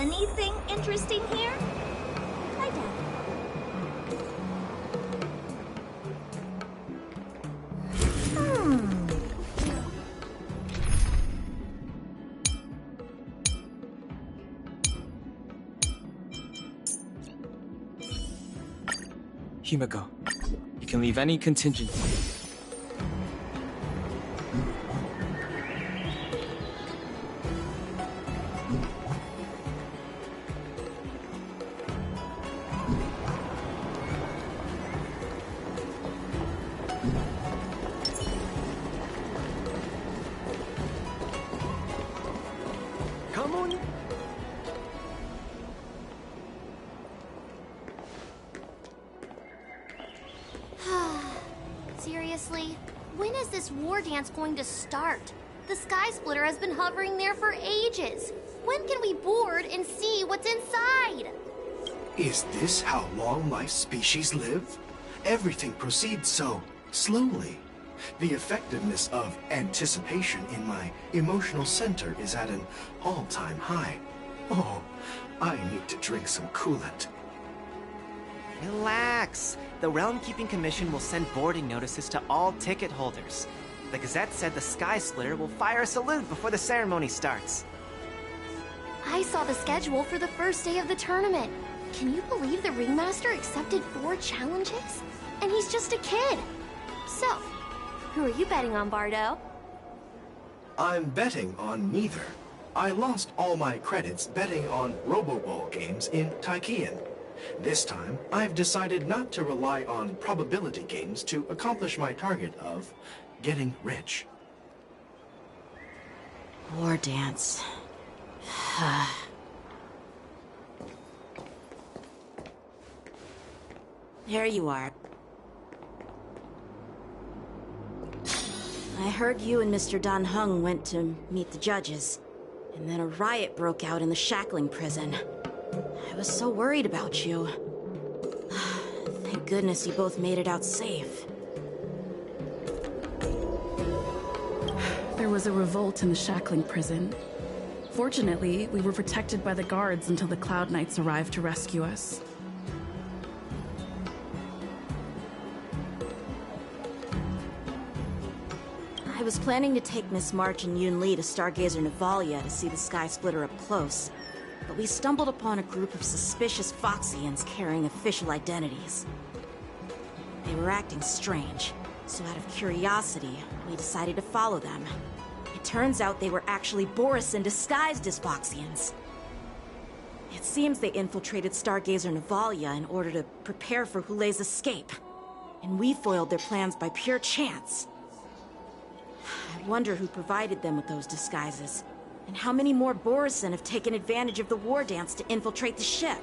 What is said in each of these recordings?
Anything interesting here? I doubt it. Himeko, you can leave any contingency. Come on. Seriously? When is this war dance going to start? The Sky Splitter has been hovering there for ages. When can we board and see what's inside? Is this how long my species live? Everything proceeds so slowly. The effectiveness of anticipation in my emotional center is at an all-time high. Oh, I need to drink some coolant. Relax. The Realm Keeping Commission will send boarding notices to all ticket holders. The Gazette said the Sky Splitter will fire a salute before the ceremony starts. I saw the schedule for the first day of the tournament. Can you believe the Ringmaster accepted 4 challenges? And he's just a kid. So, who are you betting on, Bardo? I'm betting on neither. I lost all my credits betting on Robo-Ball games in Taikian. This time, I've decided not to rely on probability games to accomplish my target of getting rich. War dance. There you are. I heard you and Mr. Dan Heng went to meet the judges, and then a riot broke out in the shackling prison. I was so worried about you. Thank goodness you both made it out safe. There was a revolt in the shackling prison. Fortunately, we were protected by the guards until the Cloud Knights arrived to rescue us. I was planning to take Miss March and Yun Li to Stargazer Navalia to see the Sky Splitter up close, but we stumbled upon a group of suspicious Foxians carrying official identities. They were acting strange, so out of curiosity, we decided to follow them. It turns out they were actually Borisin disguised as Foxians. It seems they infiltrated Stargazer Navalia in order to prepare for Hulei's escape, and we foiled their plans by pure chance. I wonder who provided them with those disguises, and how many more Borisin have taken advantage of the war dance to infiltrate the ship.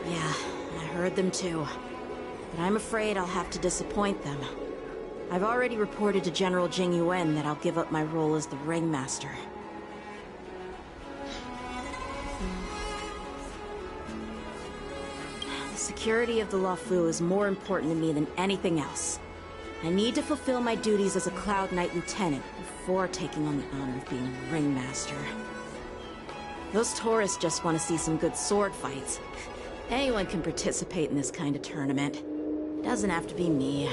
Yeah, I heard them too. But I'm afraid I'll have to disappoint them. I've already reported to General Jing Yuan that I'll give up my role as the Ringmaster. The security of the Luofu is more important to me than anything else. I need to fulfill my duties as a Cloud Knight Lieutenant before taking on the honor of being a Ringmaster. Those tourists just want to see some good sword fights. Anyone can participate in this kind of tournament. It doesn't have to be me.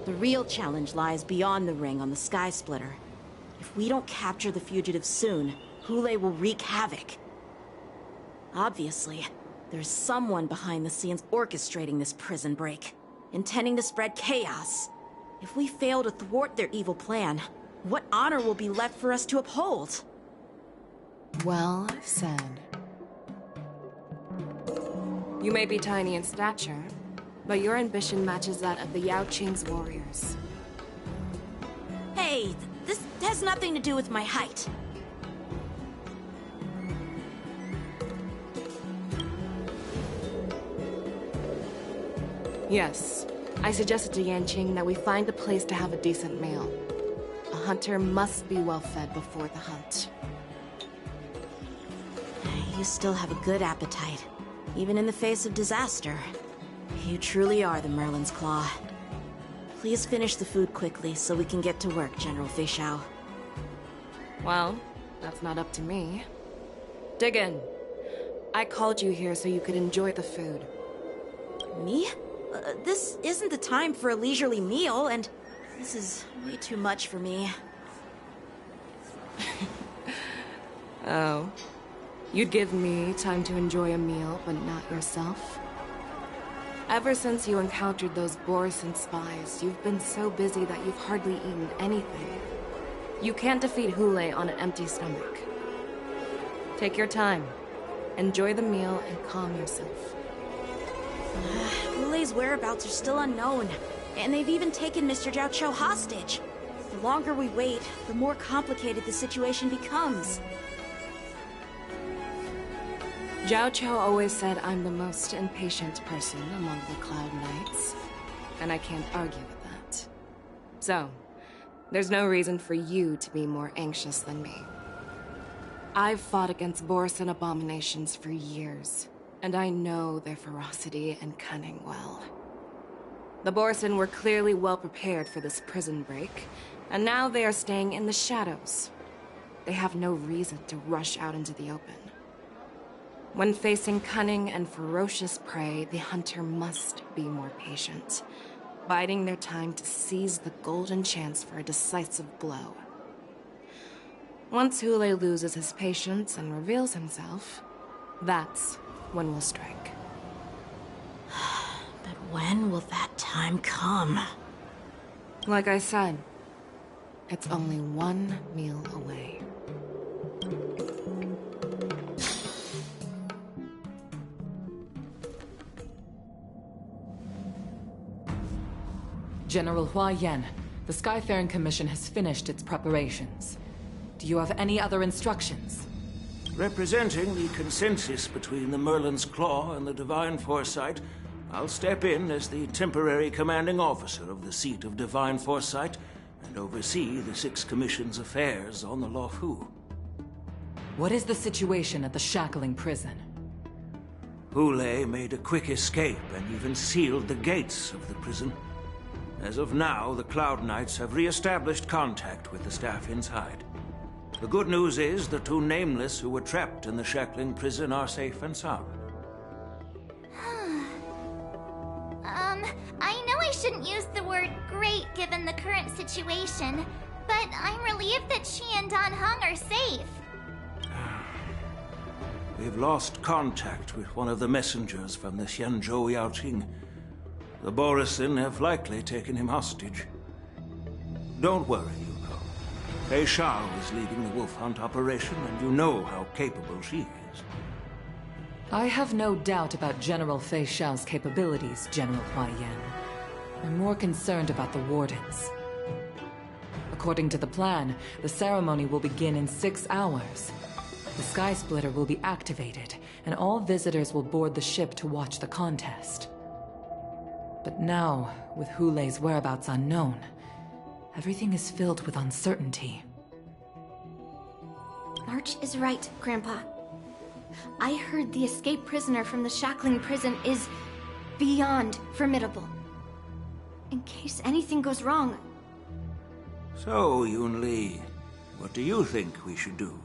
The real challenge lies beyond the ring on the Sky Splitter. If we don't capture the fugitives soon, Hulei will wreak havoc. Obviously, there's someone behind the scenes orchestrating this prison break, intending to spread chaos. If we fail to thwart their evil plan, what honor will be left for us to uphold? Well said. You may be tiny in stature, but your ambition matches that of the Yao Qing's warriors. Hey, this has nothing to do with my height. Yes, I suggested to Yanqing that we find a place to have a decent meal. A hunter must be well fed before the hunt. You still have a good appetite, even in the face of disaster. You truly are the Merlin's Claw. Please finish the food quickly so we can get to work, General Fei Xiao. Well, that's not up to me. Dig in. I called you here so you could enjoy the food. Me? This isn't the time for a leisurely meal, and this is way too much for me. Oh. You'd give me time to enjoy a meal, but not yourself? Ever since you encountered those Borison spies, you've been so busy that you've hardly eaten anything. You can't defeat Hule on an empty stomach. Take your time. Enjoy the meal and calm yourself. Hule's whereabouts are still unknown, and they've even taken Mr. Jiao Cho hostage. The longer we wait, the more complicated the situation becomes. Jiao Cho always said I'm the most impatient person among the Cloud Knights, and I can't argue with that. So, there's no reason for you to be more anxious than me. I've fought against Borison abominations for years, and I know their ferocity and cunning well. The Borison were clearly well prepared for this prison break, and now they are staying in the shadows. They have no reason to rush out into the open. When facing cunning and ferocious prey, the hunter must be more patient, biding their time to seize the golden chance for a decisive blow. Once Hule loses his patience and reveals himself, that's when we'll strike. But when will that time come? Like I said, it's only one meal away. General Hua Yan, the Skyfaring Commission has finished its preparations. Do you have any other instructions? Representing the consensus between the Merlin's Claw and the Divine Foresight, I'll step in as the temporary commanding officer of the seat of Divine Foresight and oversee the Six Commission's affairs on the Luofu. What is the situation at the Shackling prison? Hule made a quick escape and even sealed the gates of the prison. As of now, the Cloud Knights have re-established contact with the staff inside. The good news is the two Nameless who were trapped in the Shackling prison are safe and sound. I know I shouldn't use the word great given the current situation, but I'm relieved that she and Don Hung are safe. We've lost contact with one of the messengers from the Xianzhou Yaoqing. The Borison have likely taken him hostage. Don't worry, Yuko. Fei Xiao is leading the wolf hunt operation, and you know how capable she is. I have no doubt about General Fei Xiao's capabilities, General Hua Yan. I'm more concerned about the Wardens. According to the plan, the ceremony will begin in 6 hours. The Sky Splitter will be activated, and all visitors will board the ship to watch the contest. But now, with Hule's whereabouts unknown, everything is filled with uncertainty. March is right, Grandpa. I heard the escaped prisoner from the Shackling prison is beyond formidable. In case anything goes wrong... So, Yun-Li, what do you think we should do?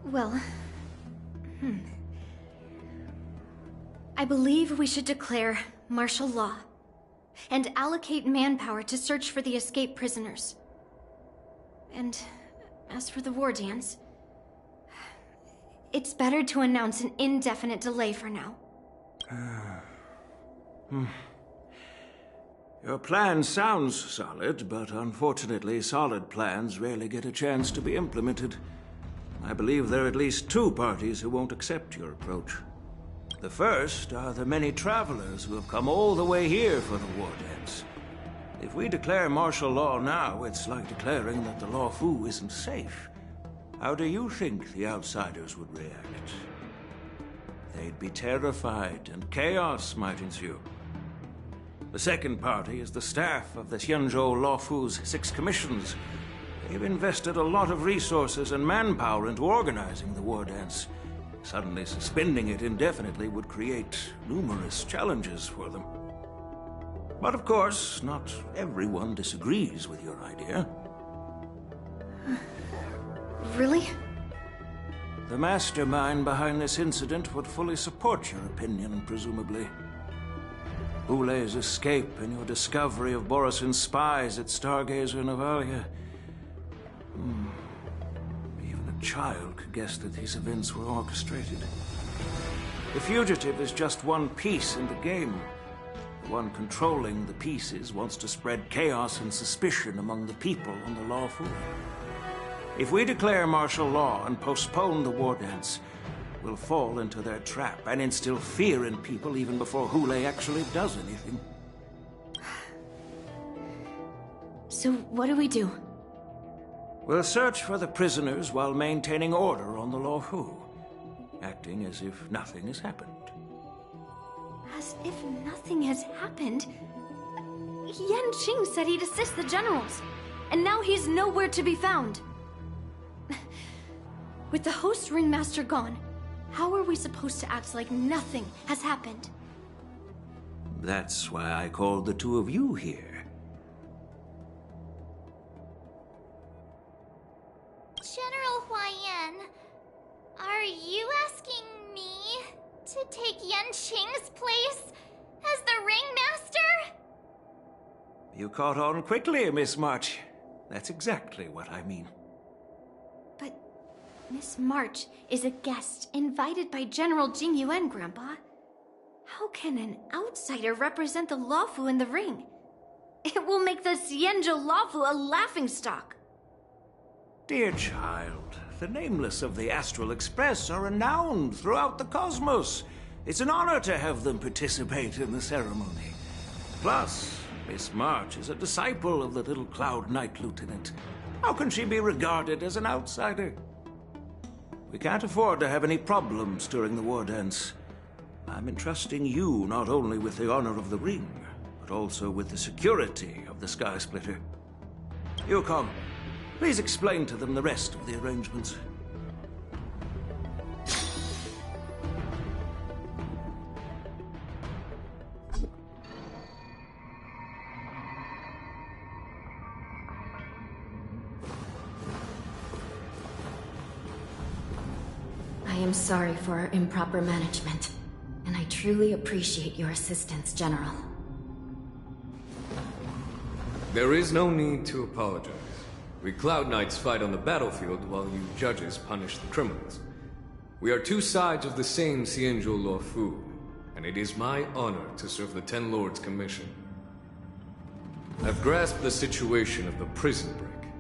Well... I believe we should declare martial law and allocate manpower to search for the escaped prisoners. And as for the war dance, it's better to announce an indefinite delay for now. Your plan sounds solid, but unfortunately solid plans rarely get a chance to be implemented. I believe there are at least 2 parties who won't accept your approach. The first are the many travelers who have come all the way here for the war dance. If we declare martial law now, it's like declaring that the Luofu isn't safe. How do you think the outsiders would react? They'd be terrified, and chaos might ensue. The second party is the staff of the Xianzhou Luofu's 6 commissions. They've invested a lot of resources and manpower into organizing the war dance. Suddenly suspending it indefinitely would create numerous challenges for them. But of course, not everyone disagrees with your idea. Really? The mastermind behind this incident would fully support your opinion, presumably. Hule's escape and your discovery of Borisin's spies at Stargazer Navalia. Even a child could guess that these events were orchestrated. The fugitive is just one piece in the game. The one controlling the pieces wants to spread chaos and suspicion among the people on the lawful. If we declare martial law and postpone the war dance, we'll fall into their trap and instill fear in people even before Hule actually does anything. So what do we do? We'll search for the prisoners while maintaining order on the lawful, acting as if nothing has happened. As if nothing has happened? Yan Qing said he'd assist the generals, and now he's nowhere to be found. With the host ringmaster gone, how are we supposed to act like nothing has happened? That's why I called the two of you here. General Huayan, are you asking me to take Yan Qing's place as the ringmaster? You caught on quickly, Miss March. That's exactly what I mean. But Miss March is a guest invited by General Jing Yuan, Grandpa. How can an outsider represent the Lawfu in the ring? It will make the Xianzhou Lawfu a laughingstock. Dear child, the nameless of the Astral Express are renowned throughout the cosmos. It's an honor to have them participate in the ceremony. Plus, Miss March is a disciple of the little Cloud Knight Lieutenant. How can she be regarded as an outsider? We can't afford to have any problems during the war dance. I'm entrusting you not only with the honor of the ring, but also with the security of the Sky Splitter. Yukong, please explain to them the rest of the arrangements. I am sorry for our improper management, and I truly appreciate your assistance, General. There is no need to apologize. We Cloud Knights fight on the battlefield while you judges punish the criminals. We are two sides of the same Xianzhou Luofu, and it is my honor to serve the Ten Lords' commission. I've grasped the situation of the prison break.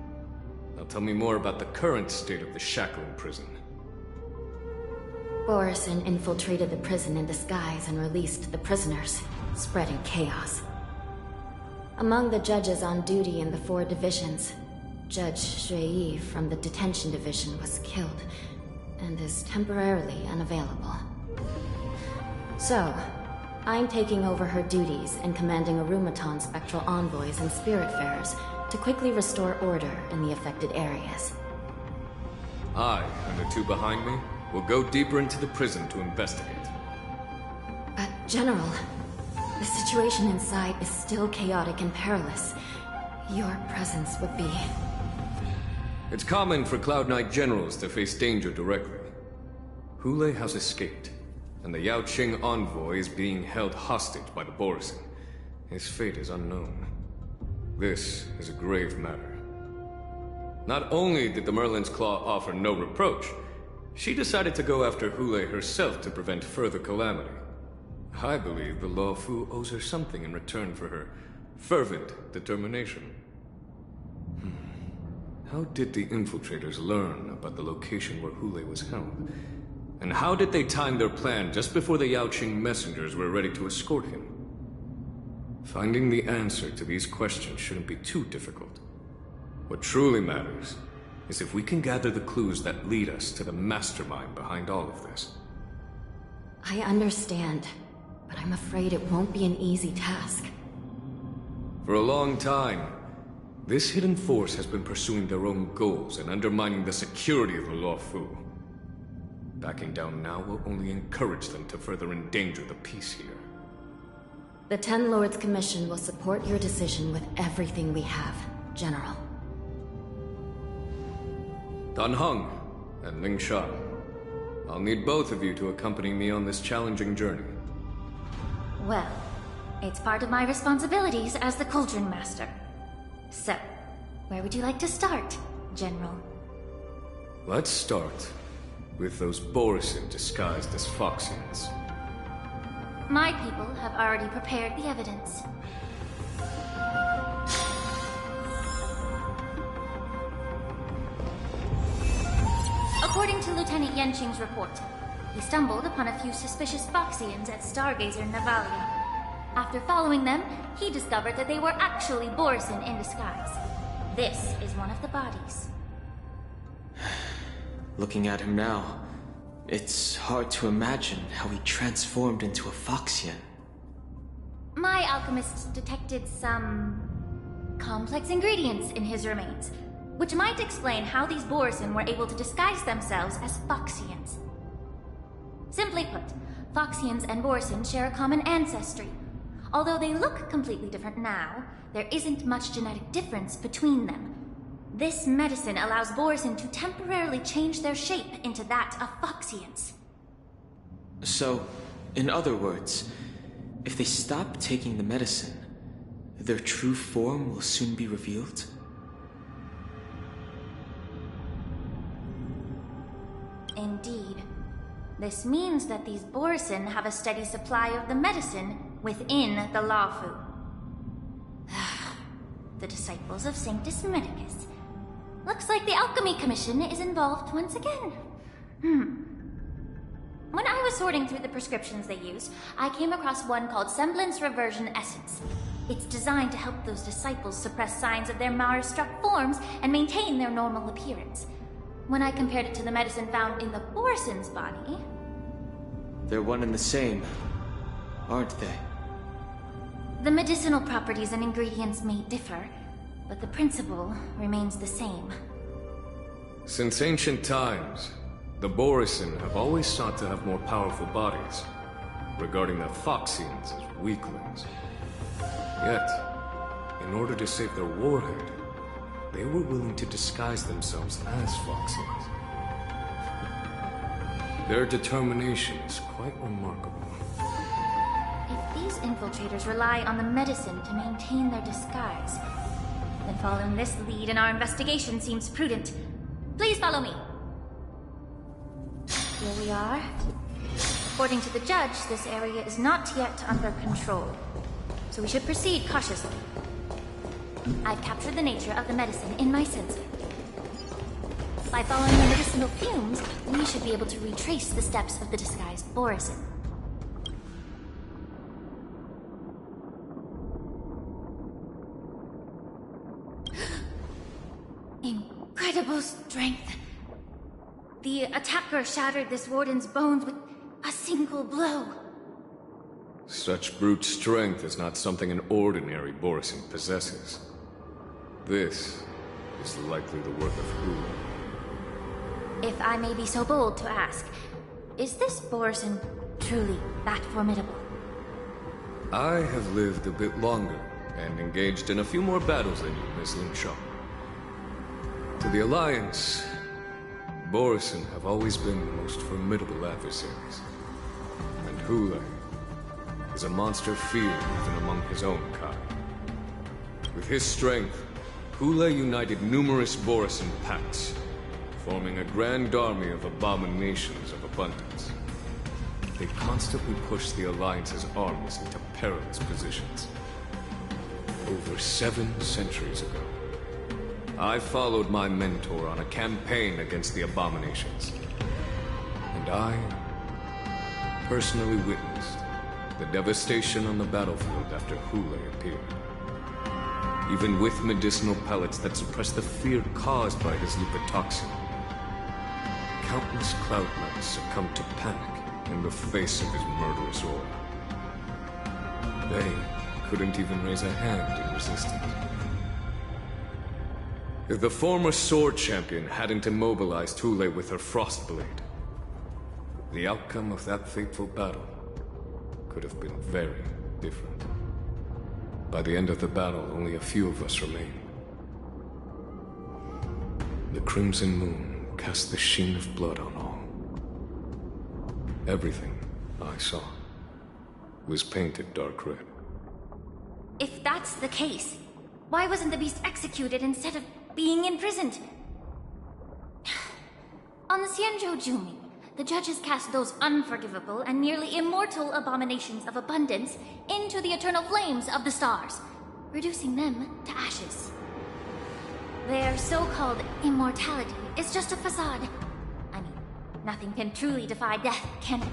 Now tell me more about the current state of the shackling prison. Borisin infiltrated the prison in disguise and released the prisoners, spreading chaos. Among the judges on duty in the 4 divisions, Judge Shui from the detention division was killed and is temporarily unavailable. So, I'm taking over her duties and commanding Arumaton spectral envoys and spiritfarers to quickly restore order in the affected areas. I, and the two behind me, will go deeper into the prison to investigate. But, General, the situation inside is still chaotic and perilous. Your presence would be... It's common for Cloud Knight generals to face danger directly. Hule has escaped, and the Yaoqing envoy is being held hostage by the Borisin. His fate is unknown. This is a grave matter. Not only did the Merlin's Claw offer no reproach, she decided to go after Hule herself to prevent further calamity. I believe the Luofu owes her something in return for her fervent determination. How did the infiltrators learn about the location where Hule was held? And how did they time their plan just before the Yaoqing messengers were ready to escort him? Finding the answer to these questions shouldn't be too difficult. What truly matters is if we can gather the clues that lead us to the mastermind behind all of this. I understand, but I'm afraid it won't be an easy task. For a long time, this hidden force has been pursuing their own goals and undermining the security of the Luofu. Backing down now will only encourage them to further endanger the peace here. The Ten Lords Commission will support your decision with everything we have, General. Dan Heng and Ling Shan, I'll need both of you to accompany me on this challenging journey. Well, it's part of my responsibilities as the Cauldron Master. So, where would you like to start, General? Let's start with those Borisin disguised as Foxians. My people have already prepared the evidence. According to Lieutenant Yenqing's report, he stumbled upon a few suspicious Foxians at Stargazer Navalia. After following them, he discovered that they were actually Borisin in disguise. This is one of the bodies. Looking at him now, it's hard to imagine how he transformed into a Foxian. My alchemists detected some complex ingredients in his remains, which might explain how these Borisin were able to disguise themselves as Foxians. Simply put, Foxians and Borisin share a common ancestry. Although they look completely different now, there isn't much genetic difference between them. This medicine allows Borisin to temporarily change their shape into that of Foxians. So, in other words, if they stop taking the medicine, their true form will soon be revealed? Indeed. This means that these Borisin have a steady supply of the medicine within the Lafu. The disciples of Sanctus Medicus. Looks like the Alchemy Commission is involved once again. When I was sorting through the prescriptions they used, I came across one called Semblance Reversion Essence. It's designed to help those disciples suppress signs of their Mara-struck forms and maintain their normal appearance. When I compared it to the medicine found in the Borisin's body... They're one and the same, aren't they? The medicinal properties and ingredients may differ, but the principle remains the same. Since ancient times, the Borisin have always sought to have more powerful bodies, regarding the Foxians as weaklings. Yet, in order to save their warhead, they were willing to disguise themselves as Foxians. Their determination is quite remarkable. If these infiltrators rely on the medicine to maintain their disguise, then following this lead in our investigation seems prudent. Please follow me. Here we are. According to the judge, this area is not yet under control, so we should proceed cautiously. I've captured the nature of the medicine in my sensor. By following the medicinal fumes, we should be able to retrace the steps of the disguised Borisin. Incredible strength. The attacker shattered this warden's bones with a single blow. Such brute strength is not something an ordinary Borisin possesses. This is likely the work of Hula. If I may be so bold to ask, is this Borisin truly that formidable? I have lived a bit longer and engaged in a few more battles than you, Miss Ling Shan. To the Alliance, Borisin have always been the most formidable adversaries. And Hula is a monster feared even among his own kind. With his strength, Hula united numerous Borisin pacts, forming a grand army of abominations of abundance. They constantly push the Alliance's armies into perilous positions. Over 7 centuries ago, I followed my mentor on a campaign against the abominations. And I personally witnessed the devastation on the battlefield after Hule appeared. Even with medicinal pellets that suppress the fear caused by his leukotoxin, countless Cloud Knights succumbed to panic in the face of his murderous aura. They couldn't even raise a hand in resistance. If the former Sword Champion hadn't immobilized Hule with her Frostblade, the outcome of that fateful battle could have been very different. By the end of the battle, only a few of us remain. The crimson moon cast the sheen of blood on all. Everything I saw was painted dark red. If that's the case, why wasn't the beast executed instead of being imprisoned? On the Xianzhou Jumi, the judges cast those unforgivable and nearly immortal abominations of abundance into the eternal flames of the stars, reducing them to ashes. Their so-called immortality is just a facade. I mean, nothing can truly defy death, can it?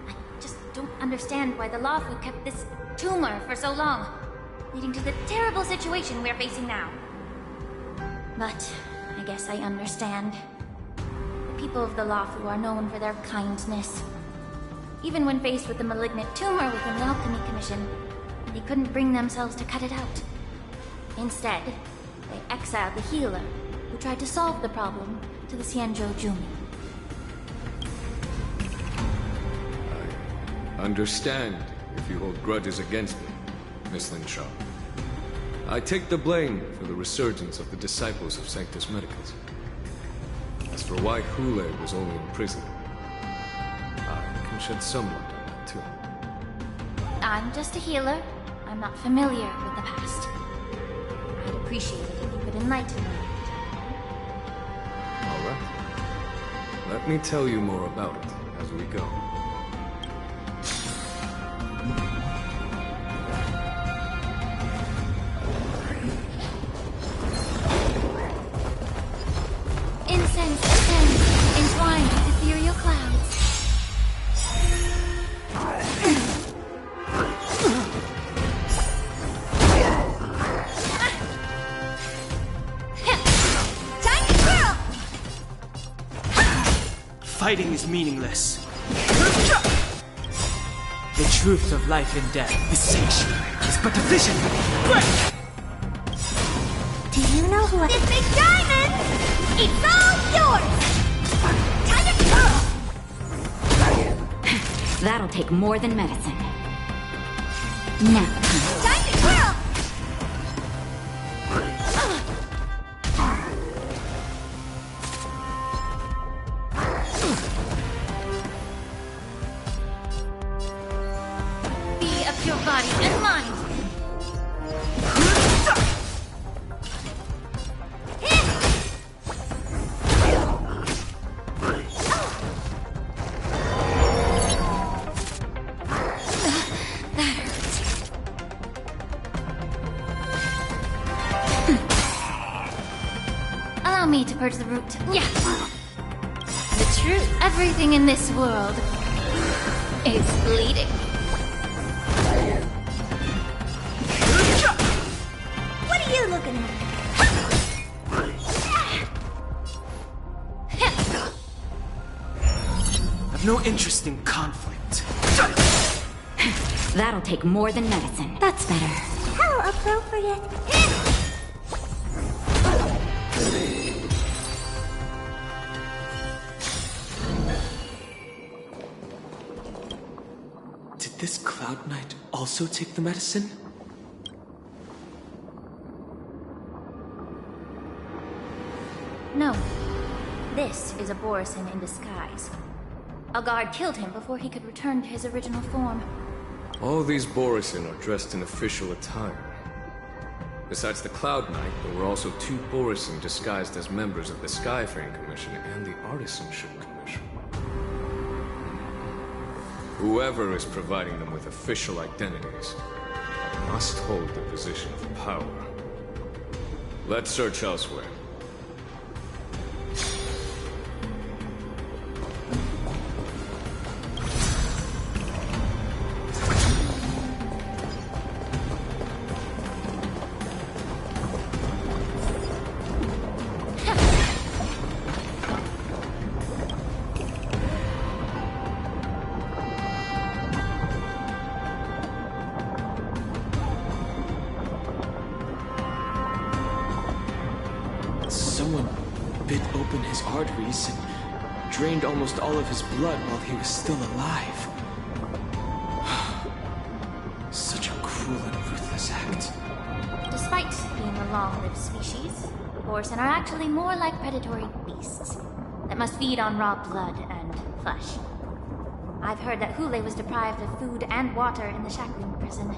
I just don't understand why the Lawfu kept this tumor for so long, leading to the terrible situation we're facing now. But I guess I understand. The people of the Lawfu are known for their kindness. Even when faced with the malignant tumor within the Alchemy Commission, they couldn't bring themselves to cut it out. Instead, they exiled the healer, who tried to solve the problem, to the Xianzhou Jumi. I understand if you hold grudges against me, Miss Lin Sha. I take the blame for the resurgence of the disciples of Sanctus Medicus. As for why Hule was only in prison, I can shed some light on that too. I'm just a healer. I'm not familiar with the past. I'd appreciate it if you could enlighten me. All right. Let me tell you more about it as we go. Incense ascends, entwined with ethereal clouds. Fighting is meaningless. The truth of life and death, the sanctuary, is but a vision. Break! Do you know who This big diamond! It's all yours! Time to curl! That'll take more than medicine. Now, Time to curl! Be of your body and mind. Allow me to purge the root. Yeah. The truth. Everything in this world is bleeding. What are you looking at? I've no interest in conflict. that'll take more than medicine. That's better. How appropriate. Did this Cloud Knight also take the medicine? No. This is a Borisin in disguise. A guard killed him before he could return to his original form. All these Borisin are dressed in official attire. Besides the Cloud Knight, there were also 2 Borisin disguised as members of the Skyfaring Commission and the Artisanship Commission. Whoever is providing them with official identities must hold the position of power. Let's search elsewhere. Someone bit open his arteries and drained almost all of his blood while he was still alive. Such a cruel and ruthless blasphemous act. Despite being a long-lived species, Borsen are actually more like predatory beasts that must feed on raw blood and flesh. I've heard that Hule was deprived of food and water in the shackling prison.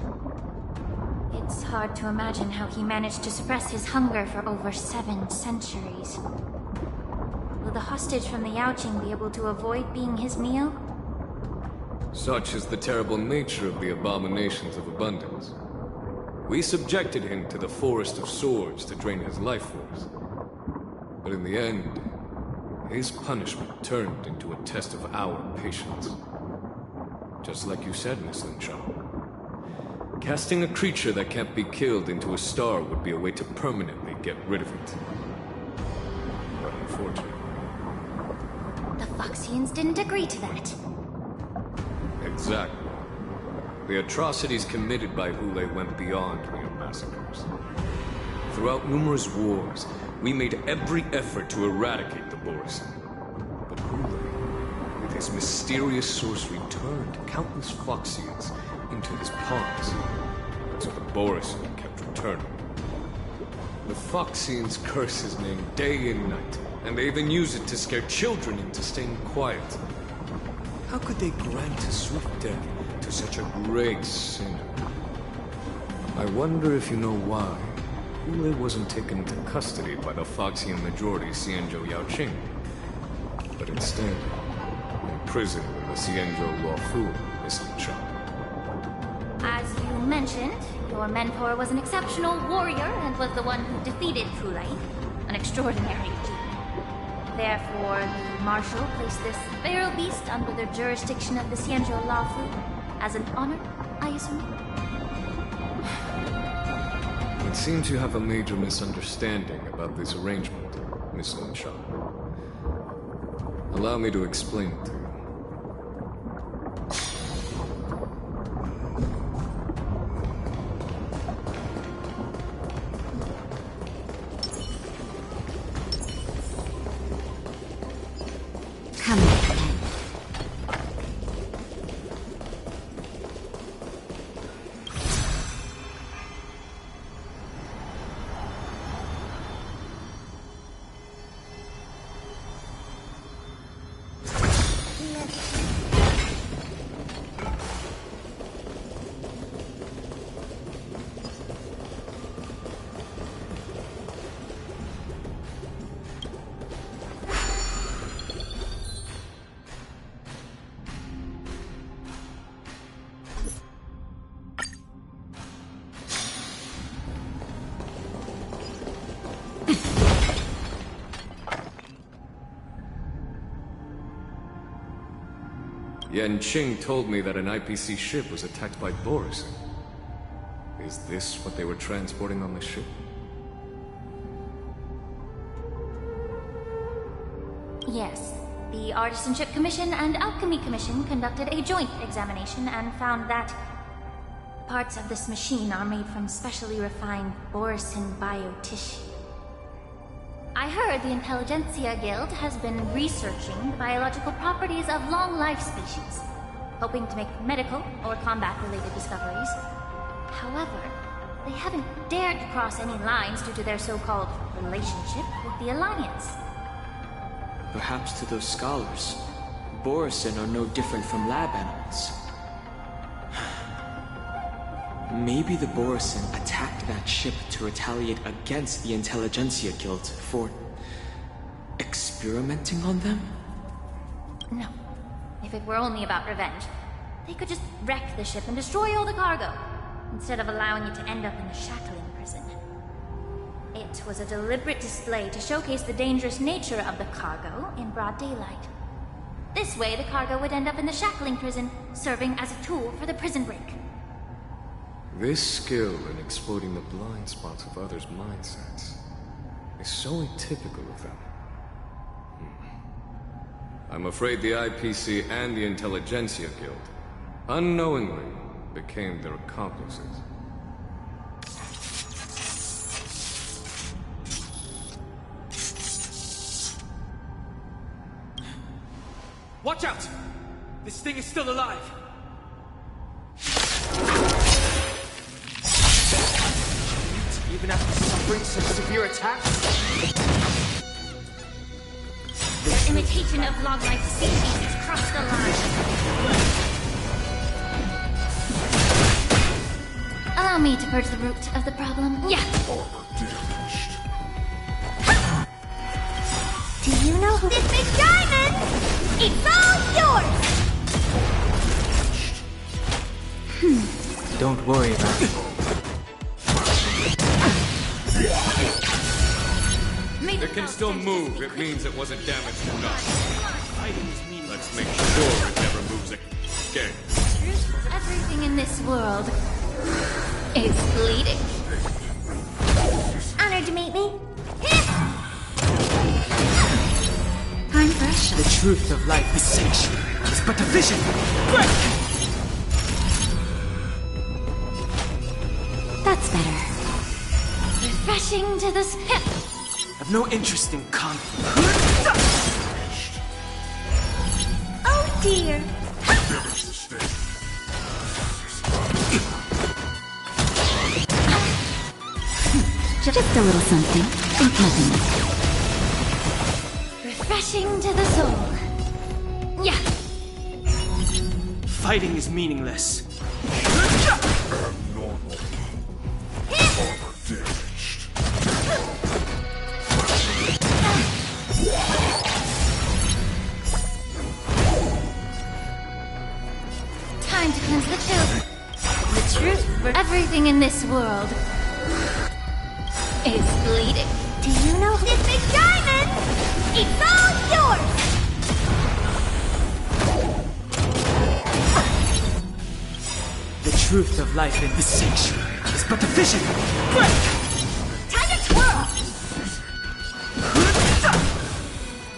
It's hard to imagine how he managed to suppress his hunger for over 7 centuries. Will the hostage from the Yaoqing be able to avoid being his meal? Such is the terrible nature of the abominations of abundance. We subjected him to the forest of swords to drain his life force. But in the end, his punishment turned into a test of our patience. Just like you said, Miss Linshaw. Casting a creature that can't be killed into a star would be a way to permanently get rid of it. But unfortunately... The Foxians didn't agree to that. Exactly. The atrocities committed by Hule went beyond mere massacres. Throughout numerous wars, we made every effort to eradicate the Borsen. But Hule, with his mysterious sorcery, turned countless Foxians into his pawns. So the Borsen kept returning. The Foxians curse his name day and night, and they even use it to scare children into staying quiet. How could they grant a swift death to such a great sinner? I wonder if you know why Hule wasn't taken into custody by the Foxian majority Xianzhou Yaoqing, but instead imprisoned in the Xianzhou Luofu, Miss Linshaw. As you mentioned, your mentor was an exceptional warrior and was the one who defeated Hule, an extraordinary achievement. Therefore, the Marshal placed this feral beast under the jurisdiction of the Xianzhou Luofu as an honor, I assume? It seems you have a major misunderstanding about this arrangement, Miss Linshaw. Allow me to explain it to you. Come on. Yanqing told me that an IPC ship was attacked by Borsen. Is this what they were transporting on the ship? Yes. The Artisanship Commission and Alchemy Commission conducted a joint examination and found that parts of this machine are made from specially refined Borsen biotissue. I heard the Intelligentsia Guild has been researching the biological properties of long-life species, hoping to make medical or combat-related discoveries. However, they haven't dared to cross any lines due to their so-called relationship with the Alliance. Perhaps to those scholars, Borsen are no different from lab animals. Maybe the Borsen attacked that ship to retaliate against the Intelligentsia Guild for experimenting on them? No. If it were only about revenge, they could just wreck the ship and destroy all the cargo, instead of allowing it to end up in the shackling prison. It was a deliberate display to showcase the dangerous nature of the cargo in broad daylight. This way, the cargo would end up in the shackling prison, serving as a tool for the prison break. This skill in exploiting the blind spots of others' mindsets is so atypical of them. I'm afraid the IPC and the Intelligentsia Guild unknowingly became their accomplices. Watch out! This thing is still alive! bring such severe attacks? Your imitation of log-like species has crossed the line. Allow me to purge the root of the problem. Yeah. Do you know who— This big diamond! It's all yours! Don't worry about it. It can still move. It means it wasn't damaged enough. Let's make sure it never moves again. Everything in this world is bleeding. Honored to meet me? Time for a shot. The truth of life is sanctuary. It's but a vision. That's better. Refreshing to the hip. I've no interest in conflict. Oh dear. Just a little something. Think nothing of it. Refreshing to the soul. Yeah. Fighting is meaningless. Time to cleanse the children. The truth for everything in this world is bleeding. Do you know who— This big diamond! It's all yours! The truth of life in this sanctuary is but a vision. Time to twirl!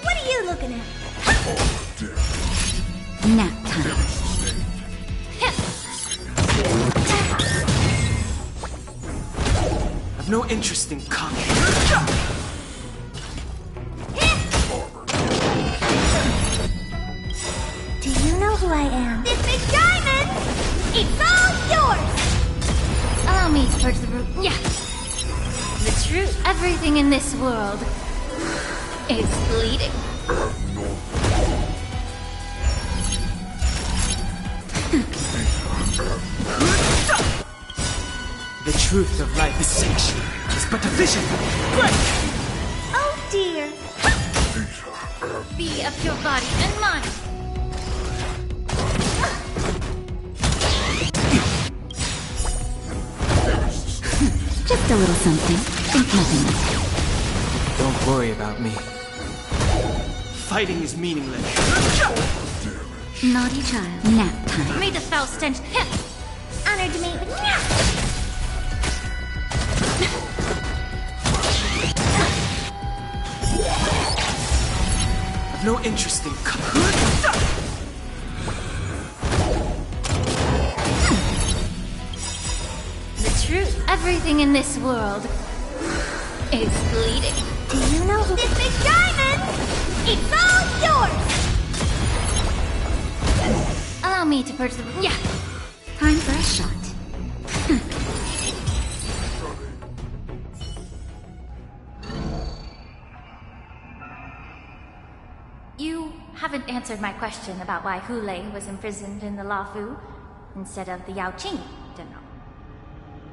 What are you looking at? Nap time. I've no interest in conflict. Do you know who I am? This big diamond! It's all yours! Allow me to purge the root. Yeah. The truth. Everything in this world is bleeding. The truth of life is sanctuary. It's but a vision. Oh dear. Be of your body and mind. Just a little something. Think nothing of it. Don't worry about me. Fighting is meaningless. Naughty child. Nap time. May the foul stench. Honored to meet me. I've no interest in conflict. The truth. Everything in this world is bleeding. Do you know who— This big diamond! It's all yours! Allow me to purge the... Yeah. Time for a shot. You haven't answered my question about why Hulei was imprisoned in the Lafu instead of the Yaoqing General.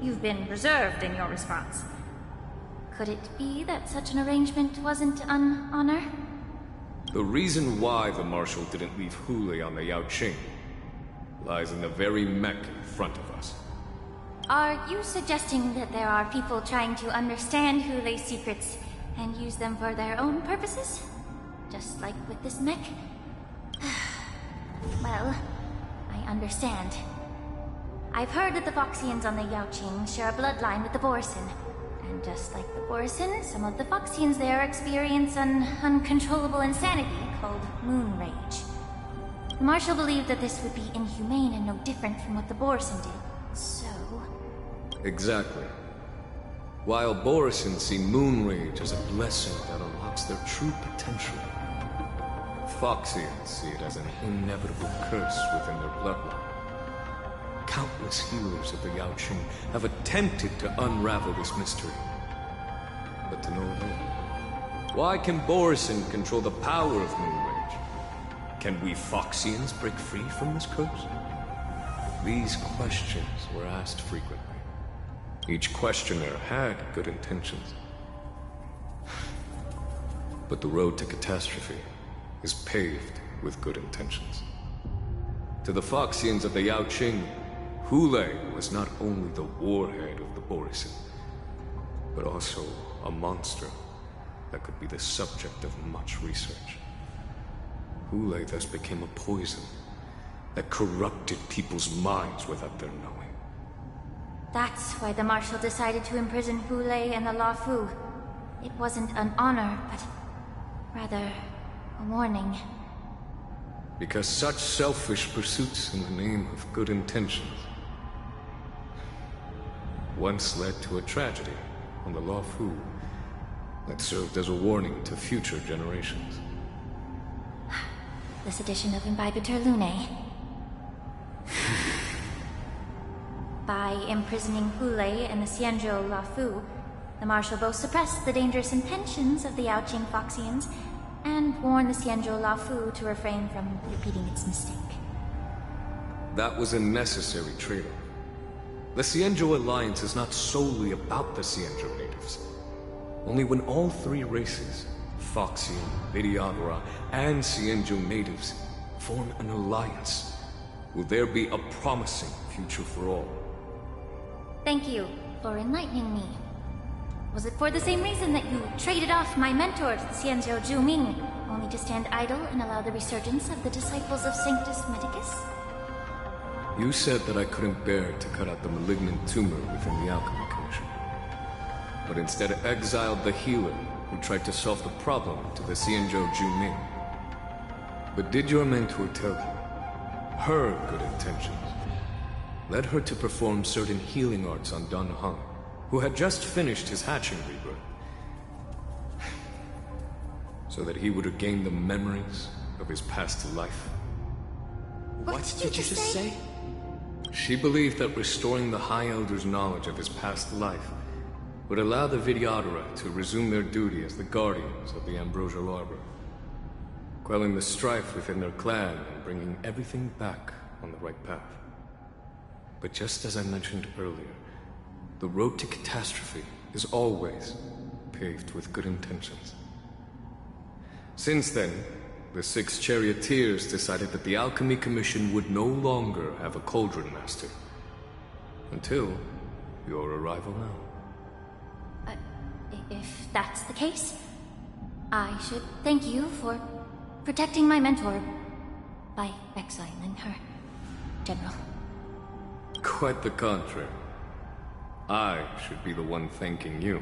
You've been reserved in your response. Could it be that such an arrangement wasn't an honor? The reason why the Marshal didn't leave Hulei on the Yaoqing lies in the very mech in front of us. Are you suggesting that there are people trying to understand Hulei's secrets and use them for their own purposes? Just like with this mech? Well, I understand. I've heard that the Foxians on the Yaoqing share a bloodline with the Borson. And just like the Borson, some of the Foxians there experience an uncontrollable insanity called moon rage. The Marshal believed that this would be inhumane and no different from what the Borson did. So... Exactly. While Borison see moon rage as a blessing that unlocks their true potential, Foxians see it as an inevitable curse within their bloodline. Countless healers of the Yaoqing have attempted to unravel this mystery, but to no avail. Why can Borison control the power of Moonrage? Can we Foxians break free from this curse? These questions were asked frequently. Each questioner had good intentions. But the road to catastrophe is paved with good intentions. To the Foxians of the Yaoqing, Hulei was not only the warhead of the Borison, but also a monster that could be the subject of much research. Hulei thus became a poison that corrupted people's minds without their knowing. That's why the Marshal decided to imprison Hulei and the Luofu. It wasn't an honor, but rather a warning. Because such selfish pursuits in the name of good intentions once led to a tragedy on the Luofu that served as a warning to future generations. This edition of Imbibitor Lunae. By imprisoning Hulei and the Xianzhou Luofu, the Marshal both suppressed the dangerous intentions of the Yaoqing Foxians and warned the Xianzhou Luofu to refrain from repeating its mistake. That was a necessary trade-off. The Xianzhou Alliance is not solely about the Xianzhou natives. Only when all three races, Foxian, Vidyadhara, and Xianzhou natives, form an alliance, will there be a promising future for all. Thank you for enlightening me. Was it for the same reason that you traded off my mentor to the Xianzhou Zhuming, only to stand idle and allow the resurgence of the disciples of Sanctus Medicus? You said that I couldn't bear to cut out the malignant tumor within the Alchemy Commission, but instead exiled the healer who tried to solve the problem to the Xianzhou Zhuming. But did your mentor tell you her good intentions led her to perform certain healing arts on Dan Heng, who had just finished his hatching rebirth, so that he would regain the memories of his past life? What did you just say? She believed that restoring the High Elder's knowledge of his past life would allow the Vidyadhara to resume their duty as the guardians of the Ambrosial Arbor, quelling the strife within their clan and bringing everything back on the right path. But just as I mentioned earlier, the road to catastrophe is always paved with good intentions. Since then, the 6 charioteers decided that the Alchemy Commission would no longer have a Cauldron Master. Until your arrival now. If that's the case, I should thank you for protecting my mentor by exiling her, General. Quite the contrary. I should be the one thanking you.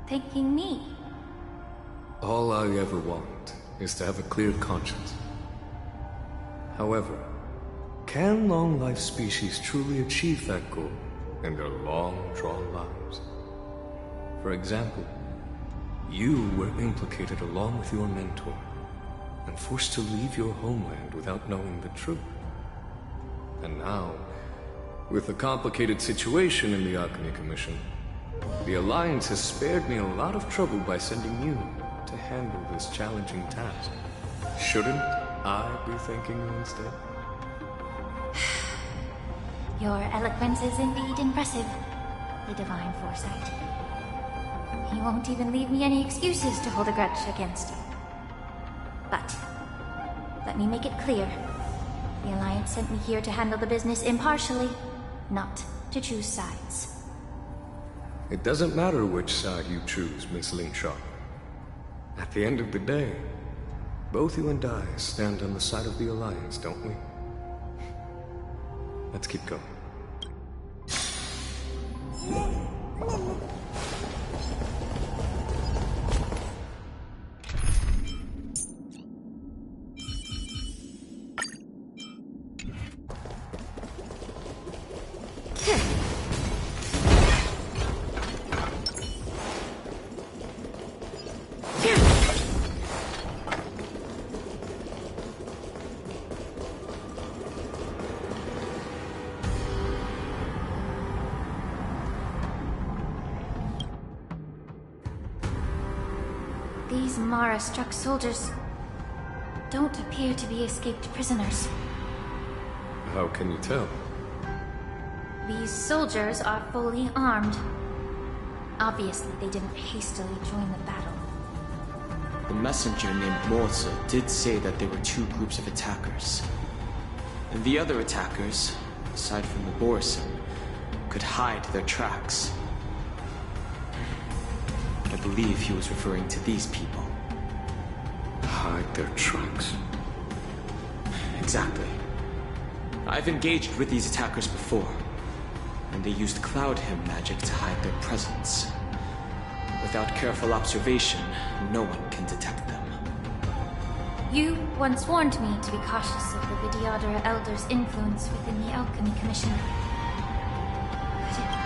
Thanking me? All I ever want is to have a clear conscience. However, can long-life species truly achieve that goal in their long-drawn lives? For example, you were implicated along with your mentor and forced to leave your homeland without knowing the truth. And now, with the complicated situation in the Alchemy Commission, the Alliance has spared me a lot of trouble by sending you to handle this challenging task. Shouldn't I be thanking you instead? Your eloquence is indeed impressive, the divine foresight. You won't even leave me any excuses to hold a grudge against you. But, let me make it clear. The Alliance sent me here to handle the business impartially, not to choose sides. It doesn't matter which side you choose, Miss Lingshaw. At the end of the day, both you and I stand on the side of the Alliance, don't we? Let's keep going. These Mara-struck soldiers don't appear to be escaped prisoners. How can you tell? These soldiers are fully armed. Obviously, they didn't hastily join the battle. The messenger named Morza did say that there were two groups of attackers. And the other attackers, aside from the Borison, could hide their tracks. I believe he was referring to these people. Hide their tracks? Exactly. I've engaged with these attackers before, and they used Cloud Hymn magic to hide their presence. Without careful observation, no one can detect them. You once warned me to be cautious of the Vidyadhara Elder's influence within the Alchemy Commission.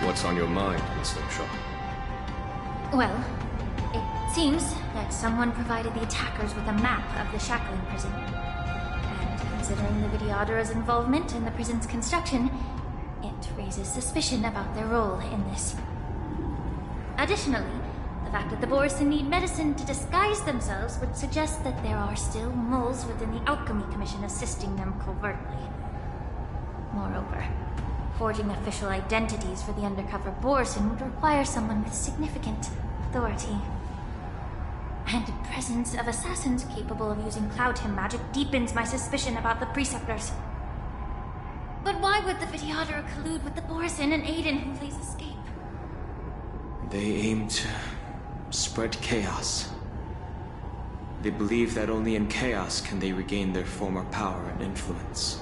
What's on your mind, Miss Lingshaw? Well, it seems that someone provided the attackers with a map of the Shackling prison. And considering the Vidyadhara's involvement in the prison's construction, it raises suspicion about their role in this. Additionally, the fact that the Borison need medicine to disguise themselves would suggest that there are still moles within the Alchemy Commission assisting them covertly. Moreover, forging official identities for the undercover Borison would require someone with significant authority. And the presence of assassins capable of using Cloud Hymn magic deepens my suspicion about the Preceptors. But why would the Vidyadhara collude with the Borison and aid in Hulei's escape? They aim to spread chaos. They believe that only in chaos can they regain their former power and influence.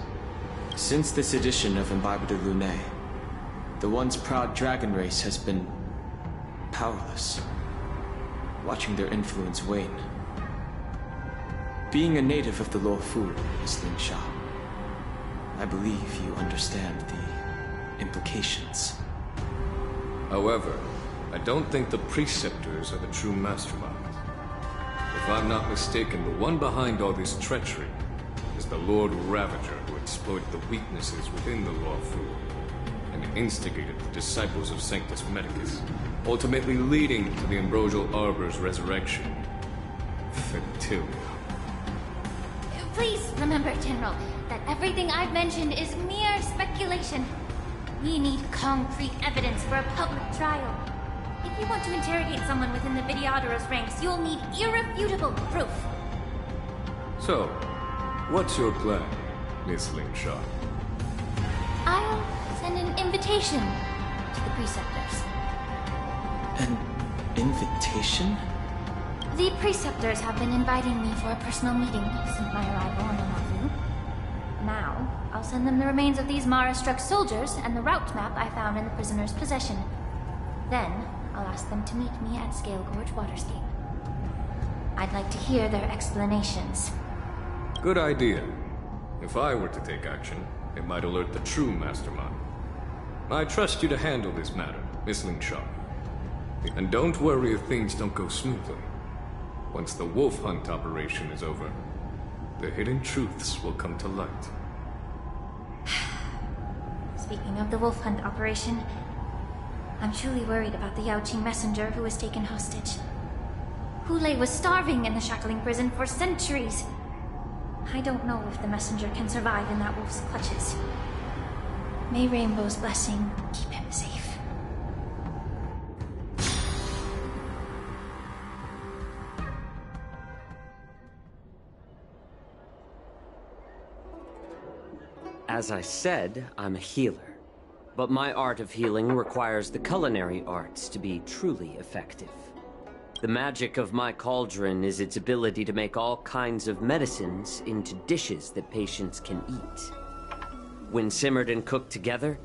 Since this edition of Imbibe de Lune, the once proud dragon race has been powerless, watching their influence wane. Being a native of the Luofu, Miss Lingshaw, I believe you understand the implications. However, I don't think the Preceptors are the true masterminds. If I'm not mistaken, the one behind all this treachery is the Lord Ravager who exploited the weaknesses within the Luofu and instigated the disciples of Sanctus Medicus, ultimately leading to the Ambrosial Arbor's resurrection. Fentilia. Please remember, General, that everything I've mentioned is mere speculation. We need concrete evidence for a public trial. If you want to interrogate someone within the Vidyadhara's ranks, you'll need irrefutable proof. So, what's your plan, Miss Lingshaw? I'll send an invitation to the Preceptors. An invitation? The Preceptors have been inviting me for a personal meeting since my arrival on the Luofu. Now, I'll send them the remains of these Mara-struck soldiers and the route map I found in the prisoner's possession. Then, I'll ask them to meet me at Scale Gorge Waterscape. I'd like to hear their explanations. Good idea. If I were to take action, it might alert the true mastermind. I trust you to handle this matter, Miss Lingshaw. And don't worry if things don't go smoothly. Once the wolf hunt operation is over, the hidden truths will come to light. Speaking of the wolf hunt operation, I'm truly worried about the Yaoqing messenger who was taken hostage. Hulei was starving in the Shackling prison for centuries. I don't know if the messenger can survive in that wolf's clutches. May Rainbow's blessing keep him safe. As I said, I'm a healer. But my art of healing requires the culinary arts to be truly effective. The magic of my cauldron is its ability to make all kinds of medicines into dishes that patients can eat. When simmered and cooked together,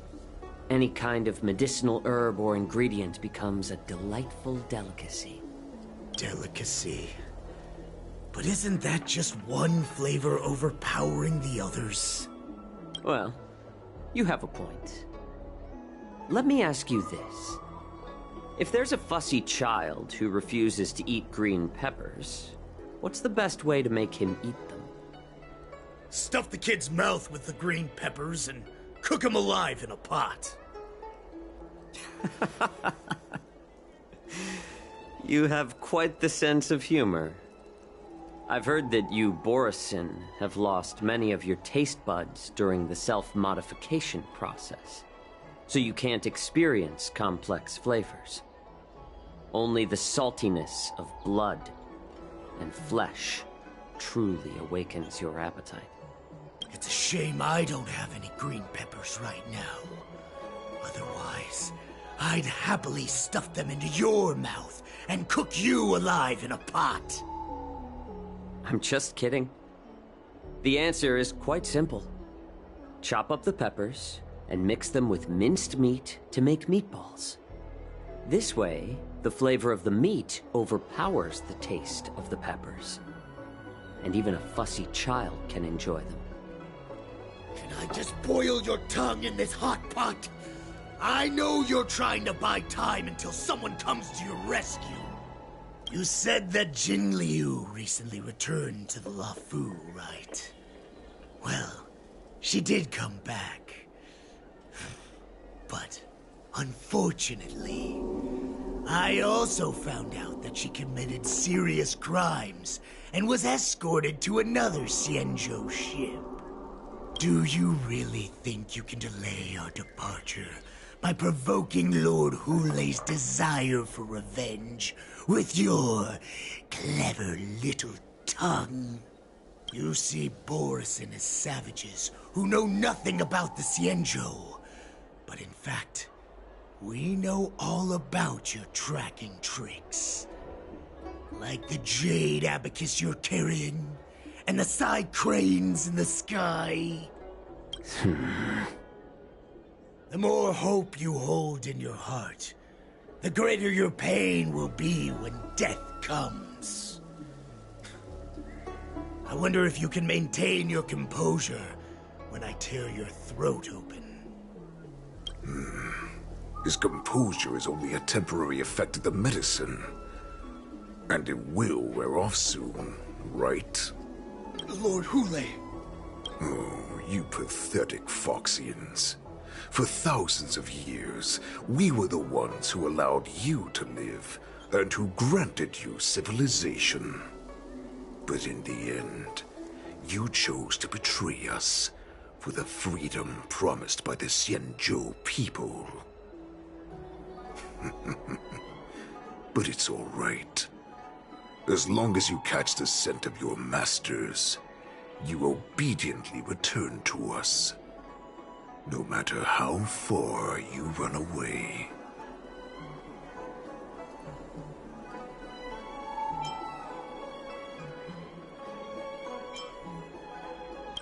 any kind of medicinal herb or ingredient becomes a delightful delicacy. Delicacy. But isn't that just one flavor overpowering the others? Well, you have a point. Let me ask you this. If there's a fussy child who refuses to eat green peppers, what's the best way to make him eat them? Stuff the kid's mouth with the green peppers and cook him alive in a pot. You have quite the sense of humor. I've heard that you, Borisin, have lost many of your taste buds during the self-modification process, so you can't experience complex flavors. Only the saltiness of blood and flesh truly awakens your appetite. It's a shame I don't have any green peppers right now. Otherwise, I'd happily stuff them into your mouth and cook you alive in a pot. I'm just kidding. The answer is quite simple. Chop up the peppers and mix them with minced meat to make meatballs. This way, the flavor of the meat overpowers the taste of the peppers. And even a fussy child can enjoy them. Can I just boil your tongue in this hot pot? I know you're trying to buy time until someone comes to your rescue. You said that Jin Liu recently returned to the Luofu, right? Well, she did come back. But, unfortunately, I also found out that she committed serious crimes and was escorted to another Xianzhou ship. Do you really think you can delay our departure by provoking Lord Hulei's desire for revenge with your clever little tongue? You see Borisin as savages who know nothing about the Xianzhou, but in fact, we know all about your tracking tricks. Like the jade abacus you're carrying, and the side cranes in the sky. The more hope you hold in your heart, the greater your pain will be when death comes. I wonder if you can maintain your composure when I tear your throat open. His composure is only a temporary effect of the medicine. And it will wear off soon, right? Lord Hulei. Oh, you pathetic Foxians. For thousands of years, we were the ones who allowed you to live, and who granted you civilization. But in the end, you chose to betray us for the freedom promised by the Xianzhou people. But it's all right. As long as you catch the scent of your masters, you obediently return to us. No matter how far you run away.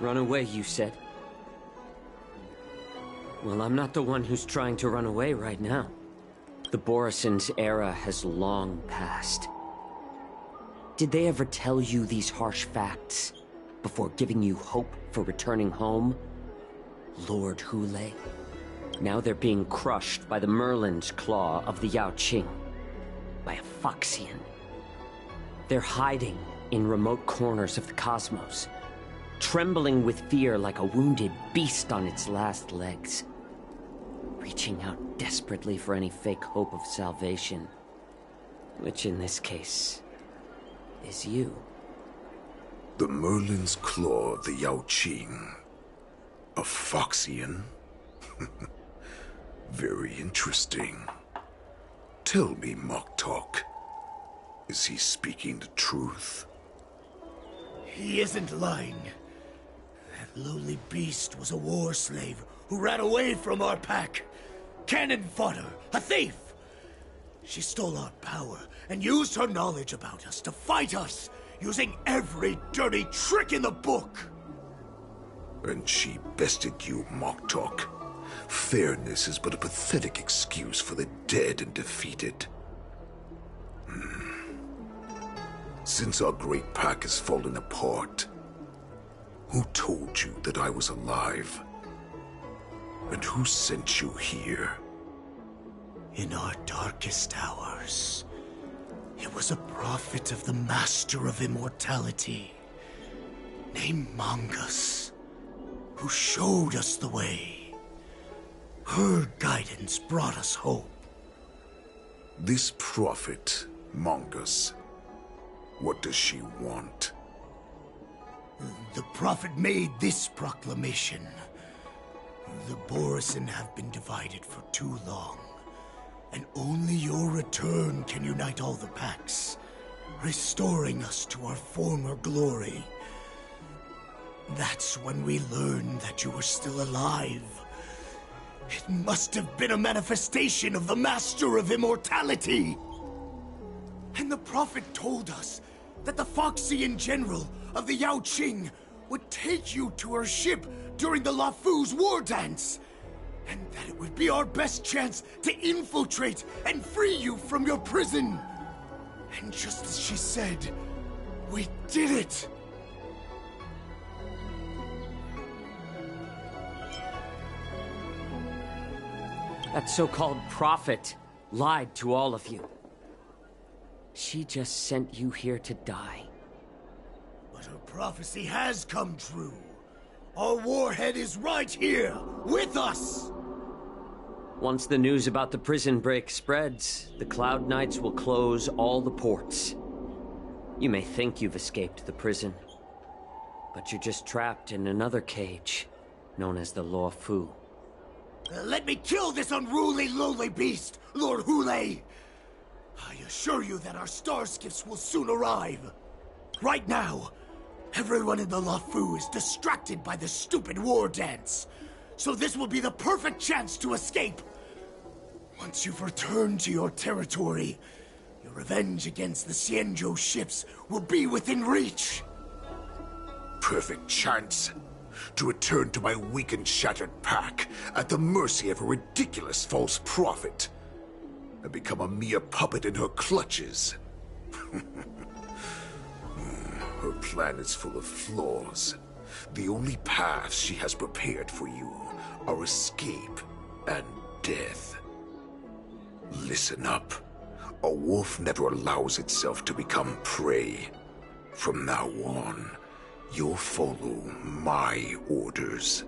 Run away, you said? Well, I'm not the one who's trying to run away right now. The Borisin's era has long passed. Did they ever tell you these harsh facts before giving you hope for returning home? Lord Hulei? Now they're being crushed by the Merlin's claw of the Yaoqing. By a Foxian. They're hiding in remote corners of the cosmos, trembling with fear like a wounded beast on its last legs, reaching out desperately for any fake hope of salvation, which in this case is you. The Merlin's claw of the Yaoqing. A Foxian? Very interesting. Tell me, Moktok, is he speaking the truth? He isn't lying. That lowly beast was a war slave who ran away from our pack. Cannon fodder, a thief! She stole our power and used her knowledge about us to fight us, using every dirty trick in the book! And she bested you, Moktok. Fairness is but a pathetic excuse for the dead and defeated. Since our great pack has fallen apart, who told you that I was alive? And who sent you here? In our darkest hours, it was a prophet of the Master of Immortality, named Mangus, who showed us the way. Her guidance brought us hope. This prophet Mongus, what does she want? The Prophet made this proclamation. The Borisin have been divided for too long, and only your return can unite all the packs, restoring us to our former glory. That's when we learned that you were still alive. It must have been a manifestation of the Master of Immortality. And the Prophet told us that the Foxian General of the Yao Qing would take you to her ship during the Lafu's war dance, and that it would be our best chance to infiltrate and free you from your prison. And just as she said, we did it! That so-called prophet lied to all of you. She just sent you here to die. But her prophecy has come true. Our warhead is right here, with us! Once the news about the prison break spreads, the Cloud Knights will close all the ports. You may think you've escaped the prison, but you're just trapped in another cage, known as the Lafu. Let me kill this unruly, lowly beast, Lord Hule! I assure you that our star skiffs will soon arrive. Right now, everyone in the Lafu is distracted by the stupid war dance. So this will be the perfect chance to escape. Once you've returned to your territory, your revenge against the Xianzhou ships will be within reach. Perfect chance to return to my weak and shattered pack at the mercy of a ridiculous false prophet and become a mere puppet in her clutches. Her plan is full of flaws. The only paths she has prepared for you are escape and death. Listen up. A wolf never allows itself to become prey. From now on, you'll follow my orders.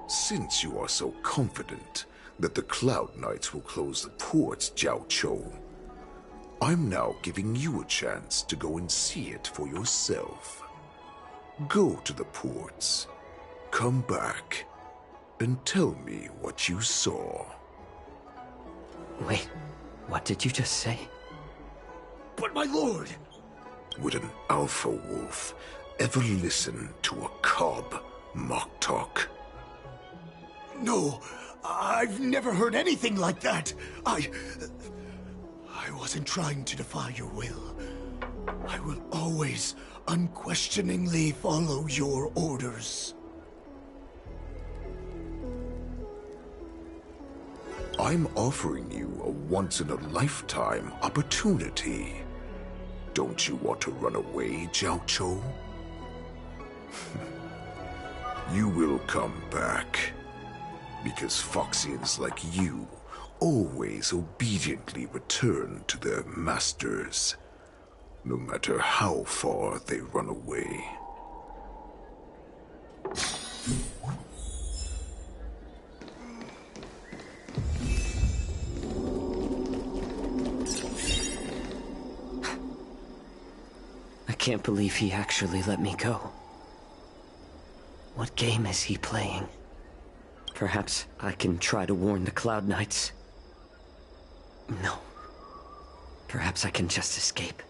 Since you are so confident that the Cloud Knights will close the ports, Jiao Chou, I'm now giving you a chance to go and see it for yourself. Go to the ports, come back, and tell me what you saw. Wait, what did you just say? But my lord! Would an alpha wolf ever listen to a cub mock talk? No, I've never heard anything like that. I wasn't trying to defy your will. I will always unquestioningly follow your orders. I'm offering you a once-in-a-lifetime opportunity. Don't you want to run away, Jiao Chou? You will come back. Because Foxians like you always obediently return to their masters, no matter how far they run away. I can't believe he actually let me go. What game is he playing? Perhaps I can try to warn the Cloud Knights. No. Perhaps I can just escape.